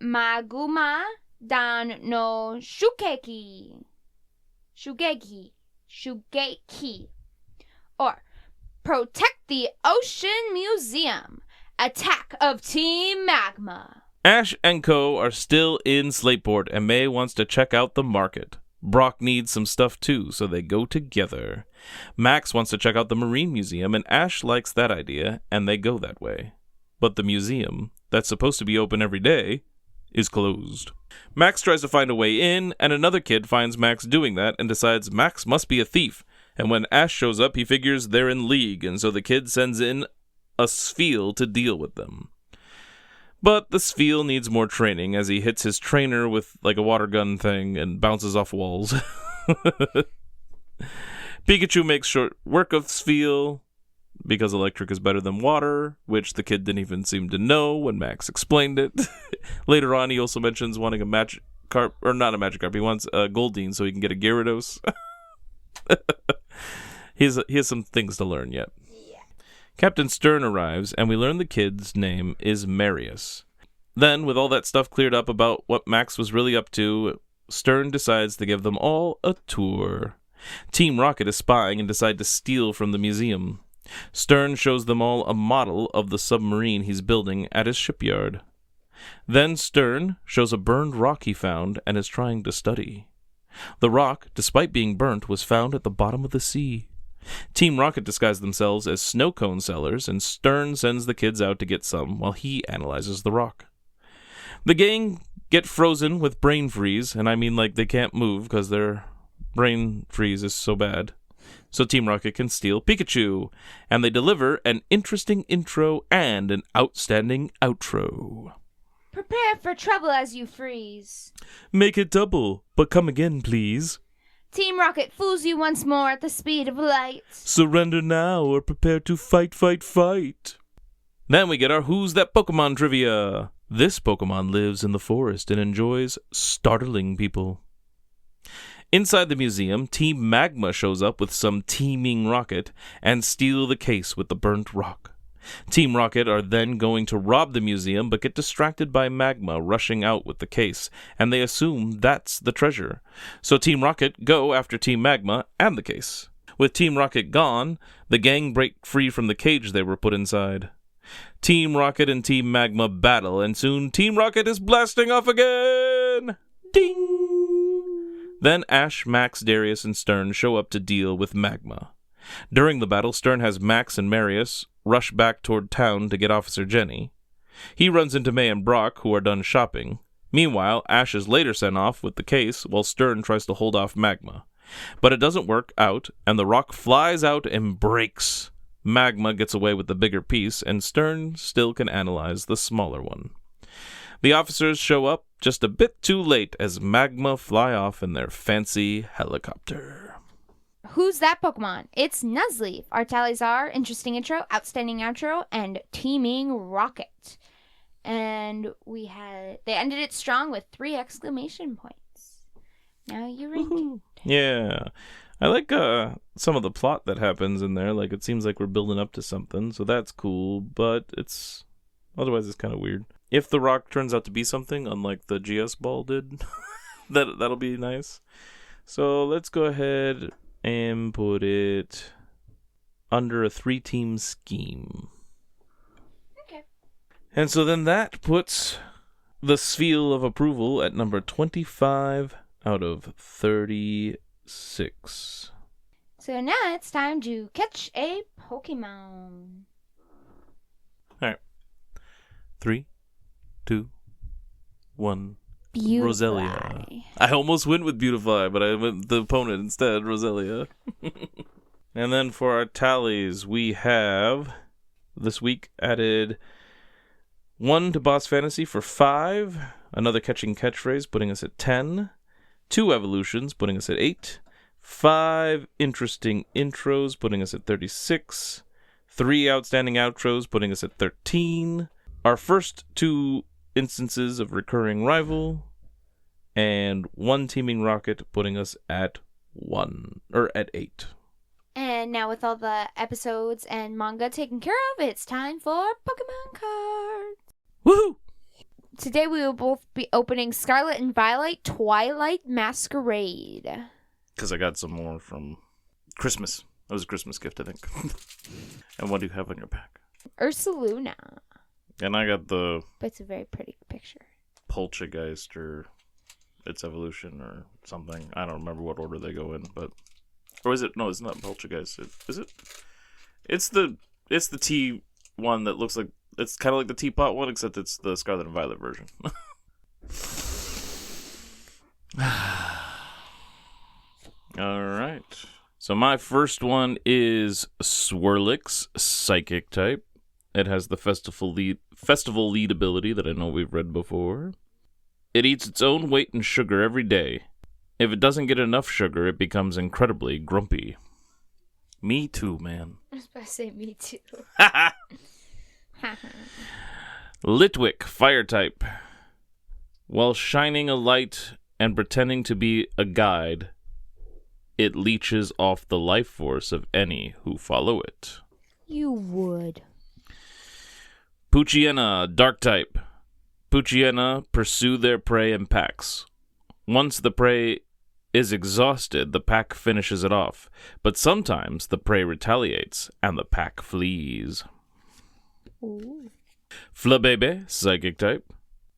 A: Maguma Dan no Shugeki. Or Protect the Ocean Museum. Attack of Team Magma.
B: Ash and Co. are still in Slateport, and May wants to check out the market. Brock needs some stuff too, so they go together. Max wants to check out the Marine Museum, and Ash likes that idea, and they go that way. But the museum, that's supposed to be open every day, is closed. Max tries to find a way in, and another kid finds Max doing that and decides Max must be a thief. And when Ash shows up, he figures they're in league, and so the kid sends in a Spheal to deal with them. But the Spheal needs more training as he hits his trainer with like a water gun thing and bounces off walls. Pikachu makes short work of Spheal because electric is better than water, which the kid didn't even seem to know when Max explained it. Later on, he also mentions wanting a Magikarp, or not a Magikarp, he wants a Goldeen so he can get a Gyarados. He has some things to learn yet. Yeah. Captain Stern arrives, and we learn the kid's name is Marius. Then, with all that stuff cleared up about what Max was really up to, Stern decides to give them all a tour. Team Rocket is spying and decide to steal from the museum. Stern shows them all a model of the submarine he's building at his shipyard. Then Stern shows a burned rock he found and is trying to study. The rock, despite being burnt, was found at the bottom of the sea. Team Rocket disguise themselves as snow cone sellers, and Stern sends the kids out to get some while he analyzes the rock. The gang get frozen with brain freeze, and I mean like they can't move because their brain freeze is so bad. So Team Rocket can steal Pikachu, and they deliver an interesting intro and an outstanding outro.
A: Prepare for trouble as you freeze.
B: Make it double, but come again, please.
A: Team Rocket fools you once more at the speed of light.
B: Surrender now or prepare to fight, fight, fight. Then we get our Who's That Pokemon trivia. This Pokemon lives in the forest and enjoys startling people. Inside the museum, Team Magma shows up with some teeming rocket and steal the case with the burnt rock. Team Rocket are then going to rob the museum but get distracted by Magma rushing out with the case, and they assume that's the treasure. So Team Rocket go after Team Magma and the case. With Team Rocket gone, the gang break free from the cage they were put inside. Team Rocket and Team Magma battle, and soon Team Rocket is blasting off again! Ding! Then Ash, Max, Darius, and Stern show up to deal with Magma. During the battle, Stern has Max and Marius rush back toward town to get Officer Jenny. He runs into May and Brock, who are done shopping. Meanwhile, Ash is later sent off with the case, while Stern tries to hold off Magma. But it doesn't work out, and the rock flies out and breaks. Magma gets away with the bigger piece, and Stern still can analyze the smaller one. The officers show up just a bit too late as Magma fly off in their fancy helicopter.
A: Who's that Pokemon? It's Nuzleaf. Our tallies are interesting intro, outstanding outro, and teeming rocket. And they ended it strong with 3 exclamation points. Now you're ranked.
B: Yeah. I like some of the plot that happens in there. Like, it seems like we're building up to something, so that's cool, but otherwise it's kind of weird. If the rock turns out to be something, unlike the GS ball did, that'll be nice. So let's go ahead and put it under a 3-team scheme.
A: Okay.
B: And so then that puts the seal of approval at number 25 out of 36.
A: So now it's time to catch a Pokemon.
B: Alright. 3, 2, 1.
A: Beautifly.
B: Roselia. I almost went with Beautifly, but I went with the opponent instead, Roselia. And then for our tallies, we have this week added 1 to Boss Fantasy for 5, another Catching Catchphrase putting us at 10, 2 Evolutions putting us at 8, 5 Interesting Intros putting us at 36, 3 Outstanding Outros putting us at 13, our first 2 instances of Recurring Rival, and 1 Teeming Rocket putting us at 8.
A: And now with all the episodes and manga taken care of, it's time for Pokemon cards.
B: Woohoo!
A: Today we will both be opening Scarlet and Violet Twilight Masquerade.
B: Because I got some more from Christmas. That was a Christmas gift, I think. And what do you have on your pack?
A: Ursaluna.
B: And I got the...
A: But it's a very pretty picture.
B: Poltergeist or its evolution or something. I don't remember what order they go in, but... Or is it? No, it's not Poltergeist. Is it? It's the tea one that looks like... It's kind of like the teapot one, except it's the Scarlet and Violet version. Alright. So my first one is Swirlix, Psychic type. It has the festival lead ability that I know we've read before. It eats its own weight in sugar every day. If it doesn't get enough sugar, it becomes incredibly grumpy. Me too, man.
A: I was about to say me too.
B: Litwick, Fire type. While shining a light and pretending to be a guide, it leeches off the life force of any who follow it.
A: You would.
B: Poochyena, Dark type. Poochyena pursue their prey in packs. Once the prey is exhausted, the pack finishes it off. But sometimes the prey retaliates, and the pack flees.
A: Ooh.
B: Flabebe, Psychic type.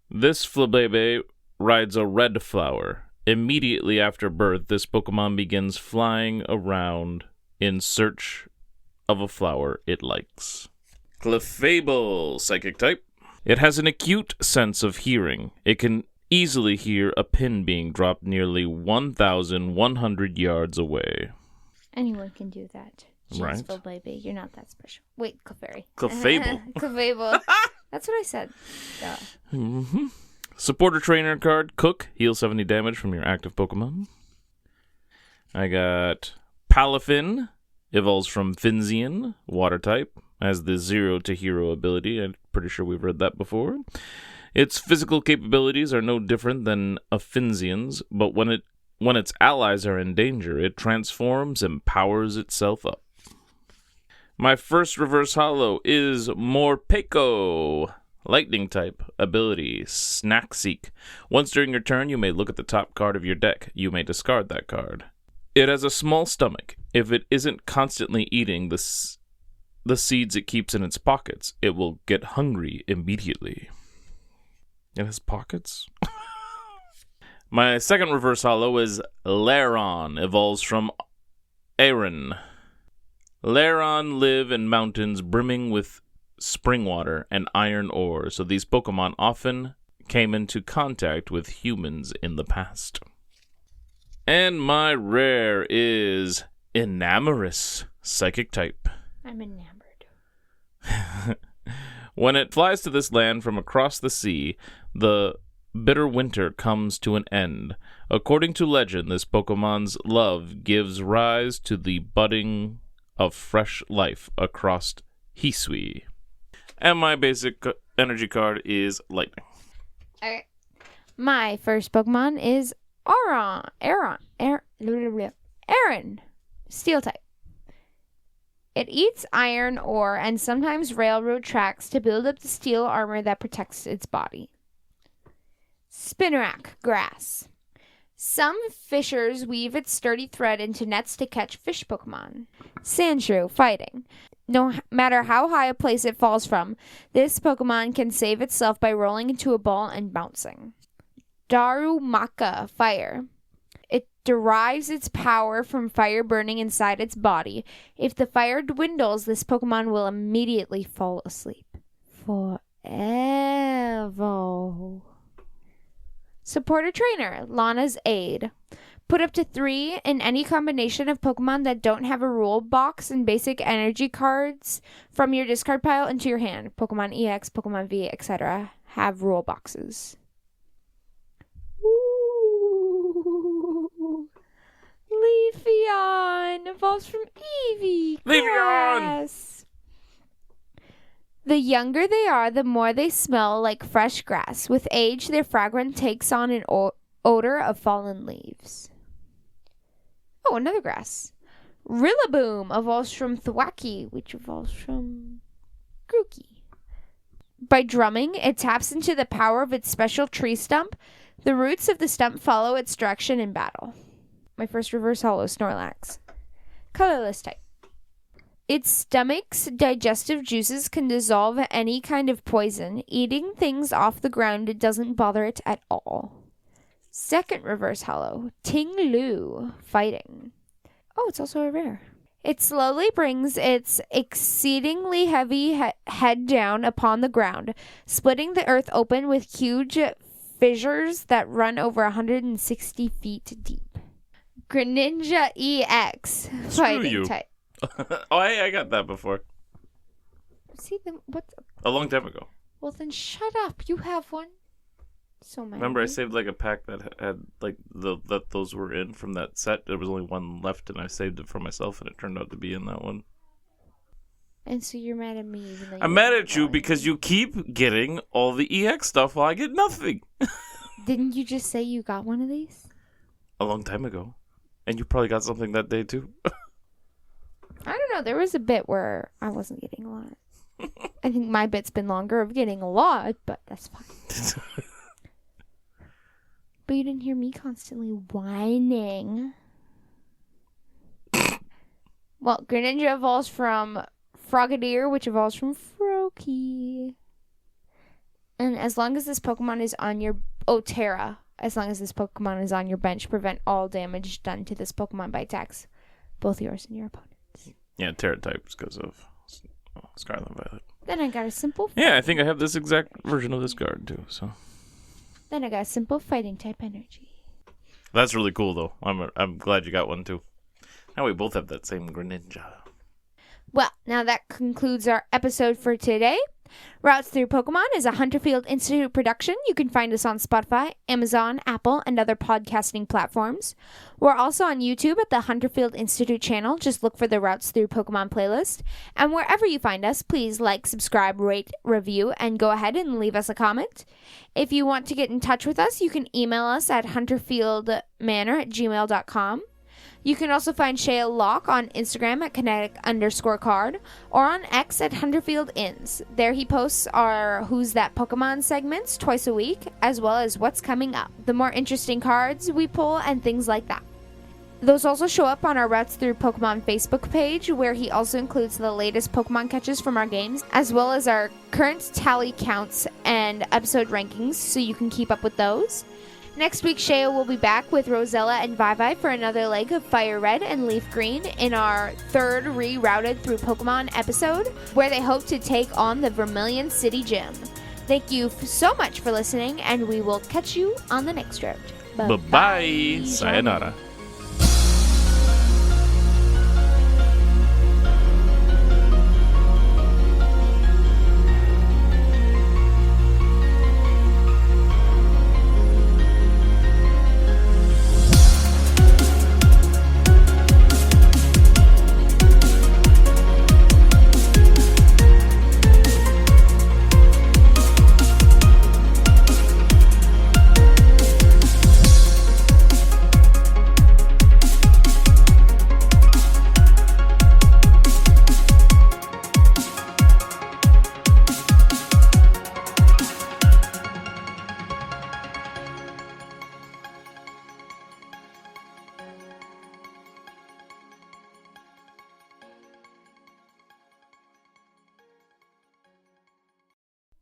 B: This Flabebe rides a red flower. Immediately after birth, this Pokemon begins flying around in search of a flower it likes. Clefable, Psychic type. It has an acute sense of hearing. It can easily hear a pin being dropped nearly 1,100 yards away.
A: Anyone can do that.
B: Right.
A: Baby, you're not that special. Wait, Clefairy.
B: Clefable.
A: Clefable. That's what I said. Duh.
B: Mm-hmm. Supporter trainer card, Cook. Heal 70 damage from your active Pokemon. I got Palafin. Evolves from Finzian, Water type. Has the 0 to Hero ability. I'm pretty sure we've read that before. Its physical capabilities are no different than a Finzian's, but when its allies are in danger, it transforms and powers itself up. My first reverse holo is Morpeko, Lightning type, ability, Snack Seek. Once during your turn, you may look at the top card of your deck. You may discard that card. It has a small stomach. If it isn't constantly eating the seeds it keeps in its pockets, it will get hungry immediately. It has pockets? My second reverse holo is Lairon, evolves from Aaron. Lairon live in mountains brimming with spring water and iron ore, so these Pokemon often came into contact with humans in the past. And my rare is Enamorous, Psychic type.
A: I'm enamored.
B: When it flies to this land from across the sea, the bitter winter comes to an end. According to legend, this Pokemon's love gives rise to the budding of fresh life across Hisui. And my basic energy card is Lightning.
A: Okay. My first Pokemon is Aaron, Steel type. It eats iron ore and sometimes railroad tracks to build up the steel armor that protects its body. Spinarak, Grass. Some fishers weave its sturdy thread into nets to catch fish Pokemon. Sandshrew, Fighting. No matter how high a place it falls from, this Pokemon can save itself by rolling into a ball and bouncing. Darumaka, Fire. It derives its power from fire burning inside its body. If the fire dwindles, this Pokemon will immediately fall asleep. Forever. Supporter Trainer, Lana's Aid. Put up to 3 in any combination of Pokemon that don't have a rule box and basic energy cards from your discard pile into your hand. Pokemon EX, Pokemon V, etc. have rule boxes. Ooh. Leafeon evolves from Eevee. Grass. The younger they are, the more they smell like fresh grass. With age, their fragrance takes on an odor of fallen leaves. Oh, another grass. Rillaboom evolves from Thwacky, which evolves from Grookey. By drumming, it taps into the power of its special tree stump. The roots of the stump follow its direction in battle. My first reverse holo, Snorlax. Colorless type. Its stomach's digestive juices can dissolve any kind of poison. Eating things off the ground doesn't bother it at all. Second reverse holo, Ting Lu, fighting. Oh, it's also a rare. It slowly brings its exceedingly heavy head down upon the ground, splitting the earth open with huge fissures that run over 160 feet deep. Greninja EX, fighting type.
B: Oh, I got that before.
A: See, then what?
B: A long time ago.
A: Well, then shut up. You have one. So many.
B: Remember, I saved like a pack that had like that those were in from that set. There was only one left, and I saved it for myself, and it turned out to be in that one.
A: And so you're mad at me, even though
B: I'm mad at you because you keep getting all the EX stuff while I get nothing.
A: Didn't you just say you got one of these?
B: A long time ago, and you probably got something that day too.
A: I don't know. There was a bit where I wasn't getting a lot. I think my bit's been longer of getting a lot, but that's fine. But you didn't hear me constantly whining. Well, Greninja evolves from Frogadier, which evolves from Froakie. And as long as this Pokemon is on your... Oh, Terra. As long as this Pokemon is on your bench, prevent all damage done to this Pokemon by attacks. Both yours and your opponent's.
B: Yeah, Terra types because of Scarlet Violet.
A: Then I got a simple...
B: Yeah, I think I have this exact version of this card, too, so...
A: Then I got a simple fighting type energy.
B: That's really cool, though. I'm glad you got one, too. Now we both have that same Greninja.
A: Well, now that concludes our episode for today. Routes Through Pokemon is a Hunterfield Institute production. You can find us on Spotify, Amazon, Apple, and other podcasting platforms. We're also on YouTube at the Hunterfield Institute channel. Just look for the Routes Through Pokemon playlist. And wherever you find us, please like, subscribe, rate, review, and go ahead and leave us a comment. If you want to get in touch with us, you can email us at hunterfieldmanor@gmail.com. You can also find Shea Locke on Instagram at kinetic_card or on X at HunterfieldIns. There he posts our Who's That Pokemon segments twice a week, as well as what's coming up, the more interesting cards we pull, and things like that. Those also show up on our Routes Through Pokemon Facebook page, where he also includes the latest Pokemon catches from our games, as well as our current tally counts and episode rankings, so you can keep up with those. Next week, Shea will be back with Rosella and Vivi for another leg of Fire Red and Leaf Green in our third Rerouted Through Pokemon episode, where they hope to take on the Vermillion City Gym. Thank you so much for listening, and we will catch you on the next route.
B: Bye-bye. Sayonara.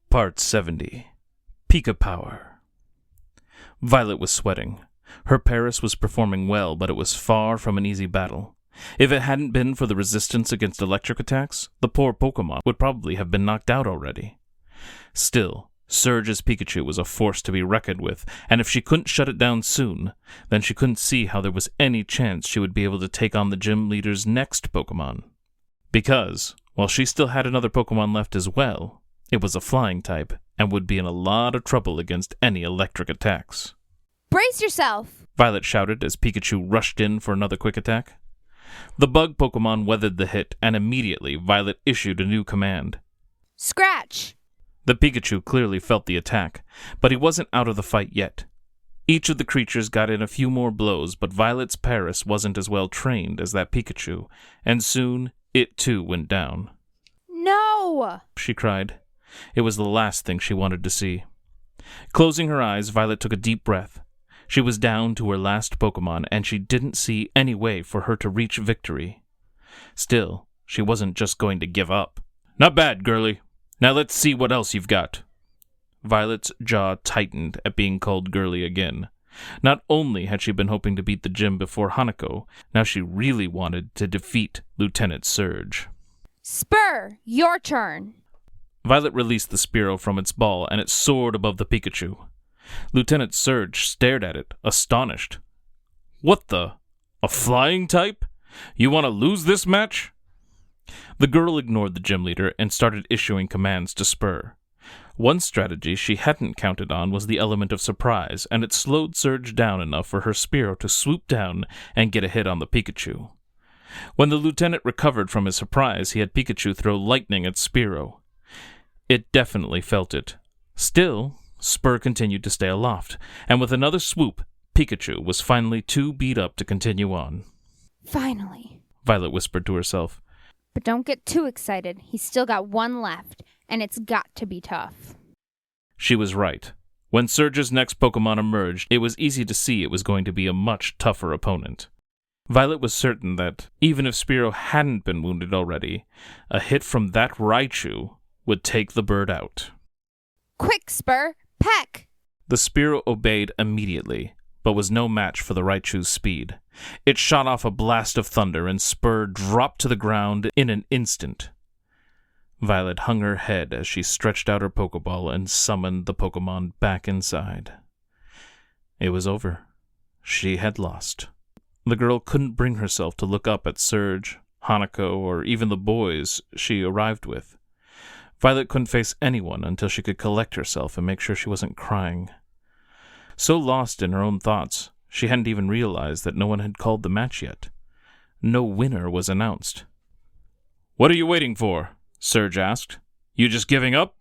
B: Part 70. Pika Power. Violet was sweating. Her Paris was performing well, but it was far from an easy battle. If it hadn't been for the resistance against electric attacks, the poor Pokemon would probably have been knocked out already. Still, Surge's Pikachu was a force to be reckoned with, and if she couldn't shut it down soon, then she couldn't see how there was any chance she would be able to take on the gym leader's next Pokemon. Because, while she still had another Pokemon left as well, it was a flying type, and would be in a lot of trouble against any electric attacks.
A: Brace yourself!
B: Violet shouted as Pikachu rushed in for another quick attack. The bug Pokemon weathered the hit, and immediately Violet issued a new command.
A: Scratch!
B: The Pikachu clearly felt the attack, but he wasn't out of the fight yet. Each of the creatures got in a few more blows, but Violet's Paris wasn't as well trained as that Pikachu, and soon it too went down.
A: No!
B: She cried. It was the last thing she wanted to see. Closing her eyes, Violet took a deep breath. She was down to her last Pokemon, and she didn't see any way for her to reach victory. Still, she wasn't just going to give up. Not bad, girlie. Now let's see what else you've got. Violet's jaw tightened at being called girlie again. Not only had she been hoping to beat the gym before Hanako, now she really wanted to defeat Lieutenant Surge.
A: Spur, your turn.
B: Violet released the Spearow from its ball, and it soared above the Pikachu. Lieutenant Surge stared at it, astonished. What the? A flying type? You want to lose this match? The girl ignored the gym leader and started issuing commands to Spur. One strategy she hadn't counted on was the element of surprise, and it slowed Surge down enough for her Spearow to swoop down and get a hit on the Pikachu. When the lieutenant recovered from his surprise, he had Pikachu throw lightning at Spearow. It definitely felt it. Still, Spur continued to stay aloft, and with another swoop, Pikachu was finally too beat up to continue on.
A: Finally,
B: Violet whispered to herself.
A: But don't get too excited. He's still got one left, and it's got to be tough.
B: She was right. When Surge's next Pokemon emerged, it was easy to see it was going to be a much tougher opponent. Violet was certain that, even if Spearow hadn't been wounded already, a hit from that Raichu would take the bird out.
A: Quick, Spur! Peck!
B: The Spearow obeyed immediately, but was no match for the Raichu's speed. It shot off a blast of thunder, and Spur dropped to the ground in an instant. Violet hung her head as she stretched out her Pokeball and summoned the Pokemon back inside. It was over. She had lost. The girl couldn't bring herself to look up at Surge, Hanako, or even the boys she arrived with. Violet couldn't face anyone until she could collect herself and make sure she wasn't crying. So lost in her own thoughts, she hadn't even realized that no one had called the match yet. No winner was announced. "What are you waiting for?" Surge asked. "You just giving up?"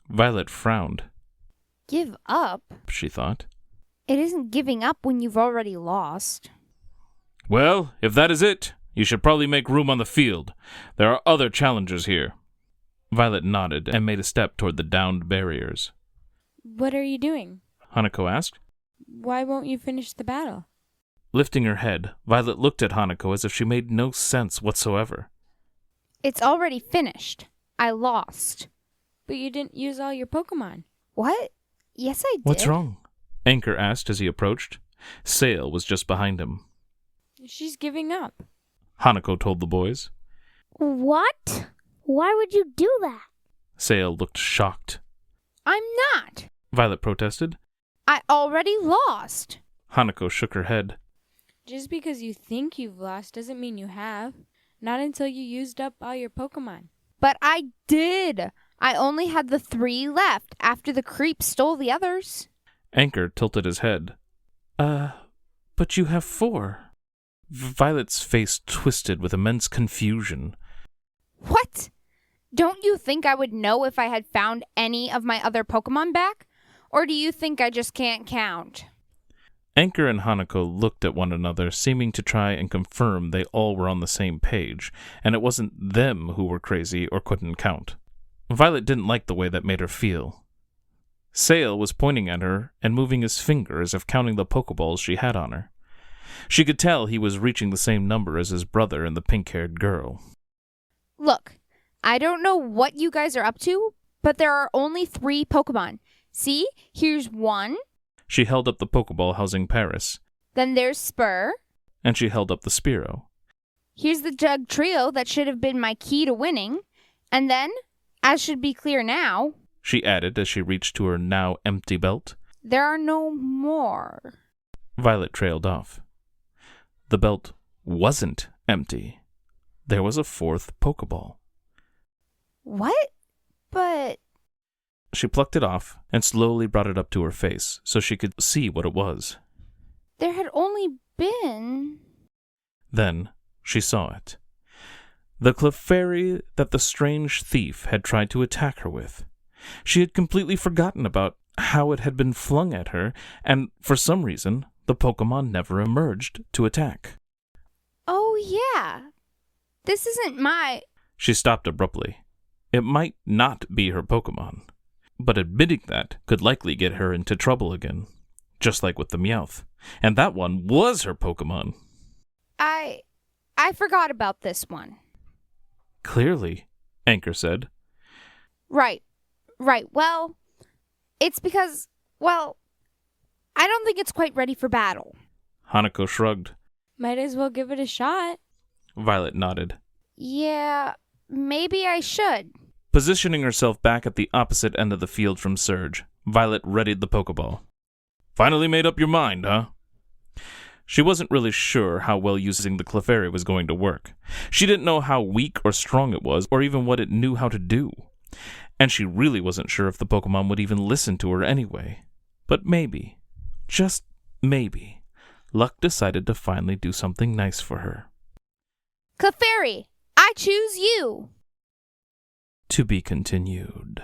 B: Violet frowned.
A: Give up?
B: She thought.
A: It isn't giving up when you've already lost.
B: Well, if that is it, you should probably make room on the field. There are other challengers here. Violet nodded and made a step toward the downed barriers.
C: What are you doing?
B: Hanako asked.
C: Why won't you finish the battle?
B: Lifting her head, Violet looked at Hanako as if she made no sense whatsoever.
A: It's already finished. I lost.
C: But you didn't use all your Pokemon.
A: What? Yes, I did.
B: What's wrong? Anchor asked as he approached. Sail was just behind him.
C: She's giving up.
B: Hanako told the boys.
D: What? Why would you do that?
B: Sail looked shocked.
A: I'm not.
B: Violet protested.
A: I already lost.
B: Hanako shook her head.
C: Just because you think you've lost doesn't mean you have. Not until you used up all your Pokemon.
A: But I did. I only had the 3 left after the creep stole the others.
B: Anchor tilted his head. But you have 4. Violet's face twisted with immense confusion.
A: What? Don't you think I would know if I had found any of my other Pokemon back? Or do you think I just can't count?
B: Anchor and Hanako looked at one another, seeming to try and confirm they all were on the same page, and it wasn't them who were crazy or couldn't count. Violet didn't like the way that made her feel. Sail was pointing at her and moving his finger as if counting the Pokeballs she had on her. She could tell he was reaching the same number as his brother and the pink-haired girl.
A: Look, I don't know what you guys are up to, but there are only 3 Pokemon. See, here's 1.
B: She held up the Pokeball housing Paris.
A: Then there's Spur.
B: And she held up the Spearow.
A: Here's the Jug Trio that should have been my key to winning. And then, as should be clear now,
B: she added as she reached to her now empty belt,
A: there are no more.
B: Violet trailed off. The belt wasn't empty. There was a 4th Pokeball.
A: What? But...
B: She plucked it off and slowly brought it up to her face so she could see what it was.
A: There had only been...
B: Then she saw it. The Clefairy that the strange thief had tried to attack her with. She had completely forgotten about how it had been flung at her, and for some reason, the Pokemon never emerged to attack.
A: Oh, yeah. This isn't my...
B: She stopped abruptly. It might not be her Pokemon, but admitting that could likely get her into trouble again, just like with the Meowth. And that one was her Pokemon.
A: I forgot about this one.
B: Clearly, Anchor said.
A: Right. Well, it's because, I don't think it's quite ready for battle.
B: Hanako shrugged.
C: Might as well give it a shot.
B: Violet nodded.
A: Yeah, maybe I should.
B: Positioning herself back at the opposite end of the field from Surge, Violet readied the Pokeball. Finally made up your mind, huh? She wasn't really sure how well using the Clefairy was going to work. She didn't know how weak or strong it was, or even what it knew how to do. And she really wasn't sure if the Pokemon would even listen to her anyway. But maybe, just maybe, luck decided to finally do something nice for her.
A: Clefairy, I choose you.
B: To be continued.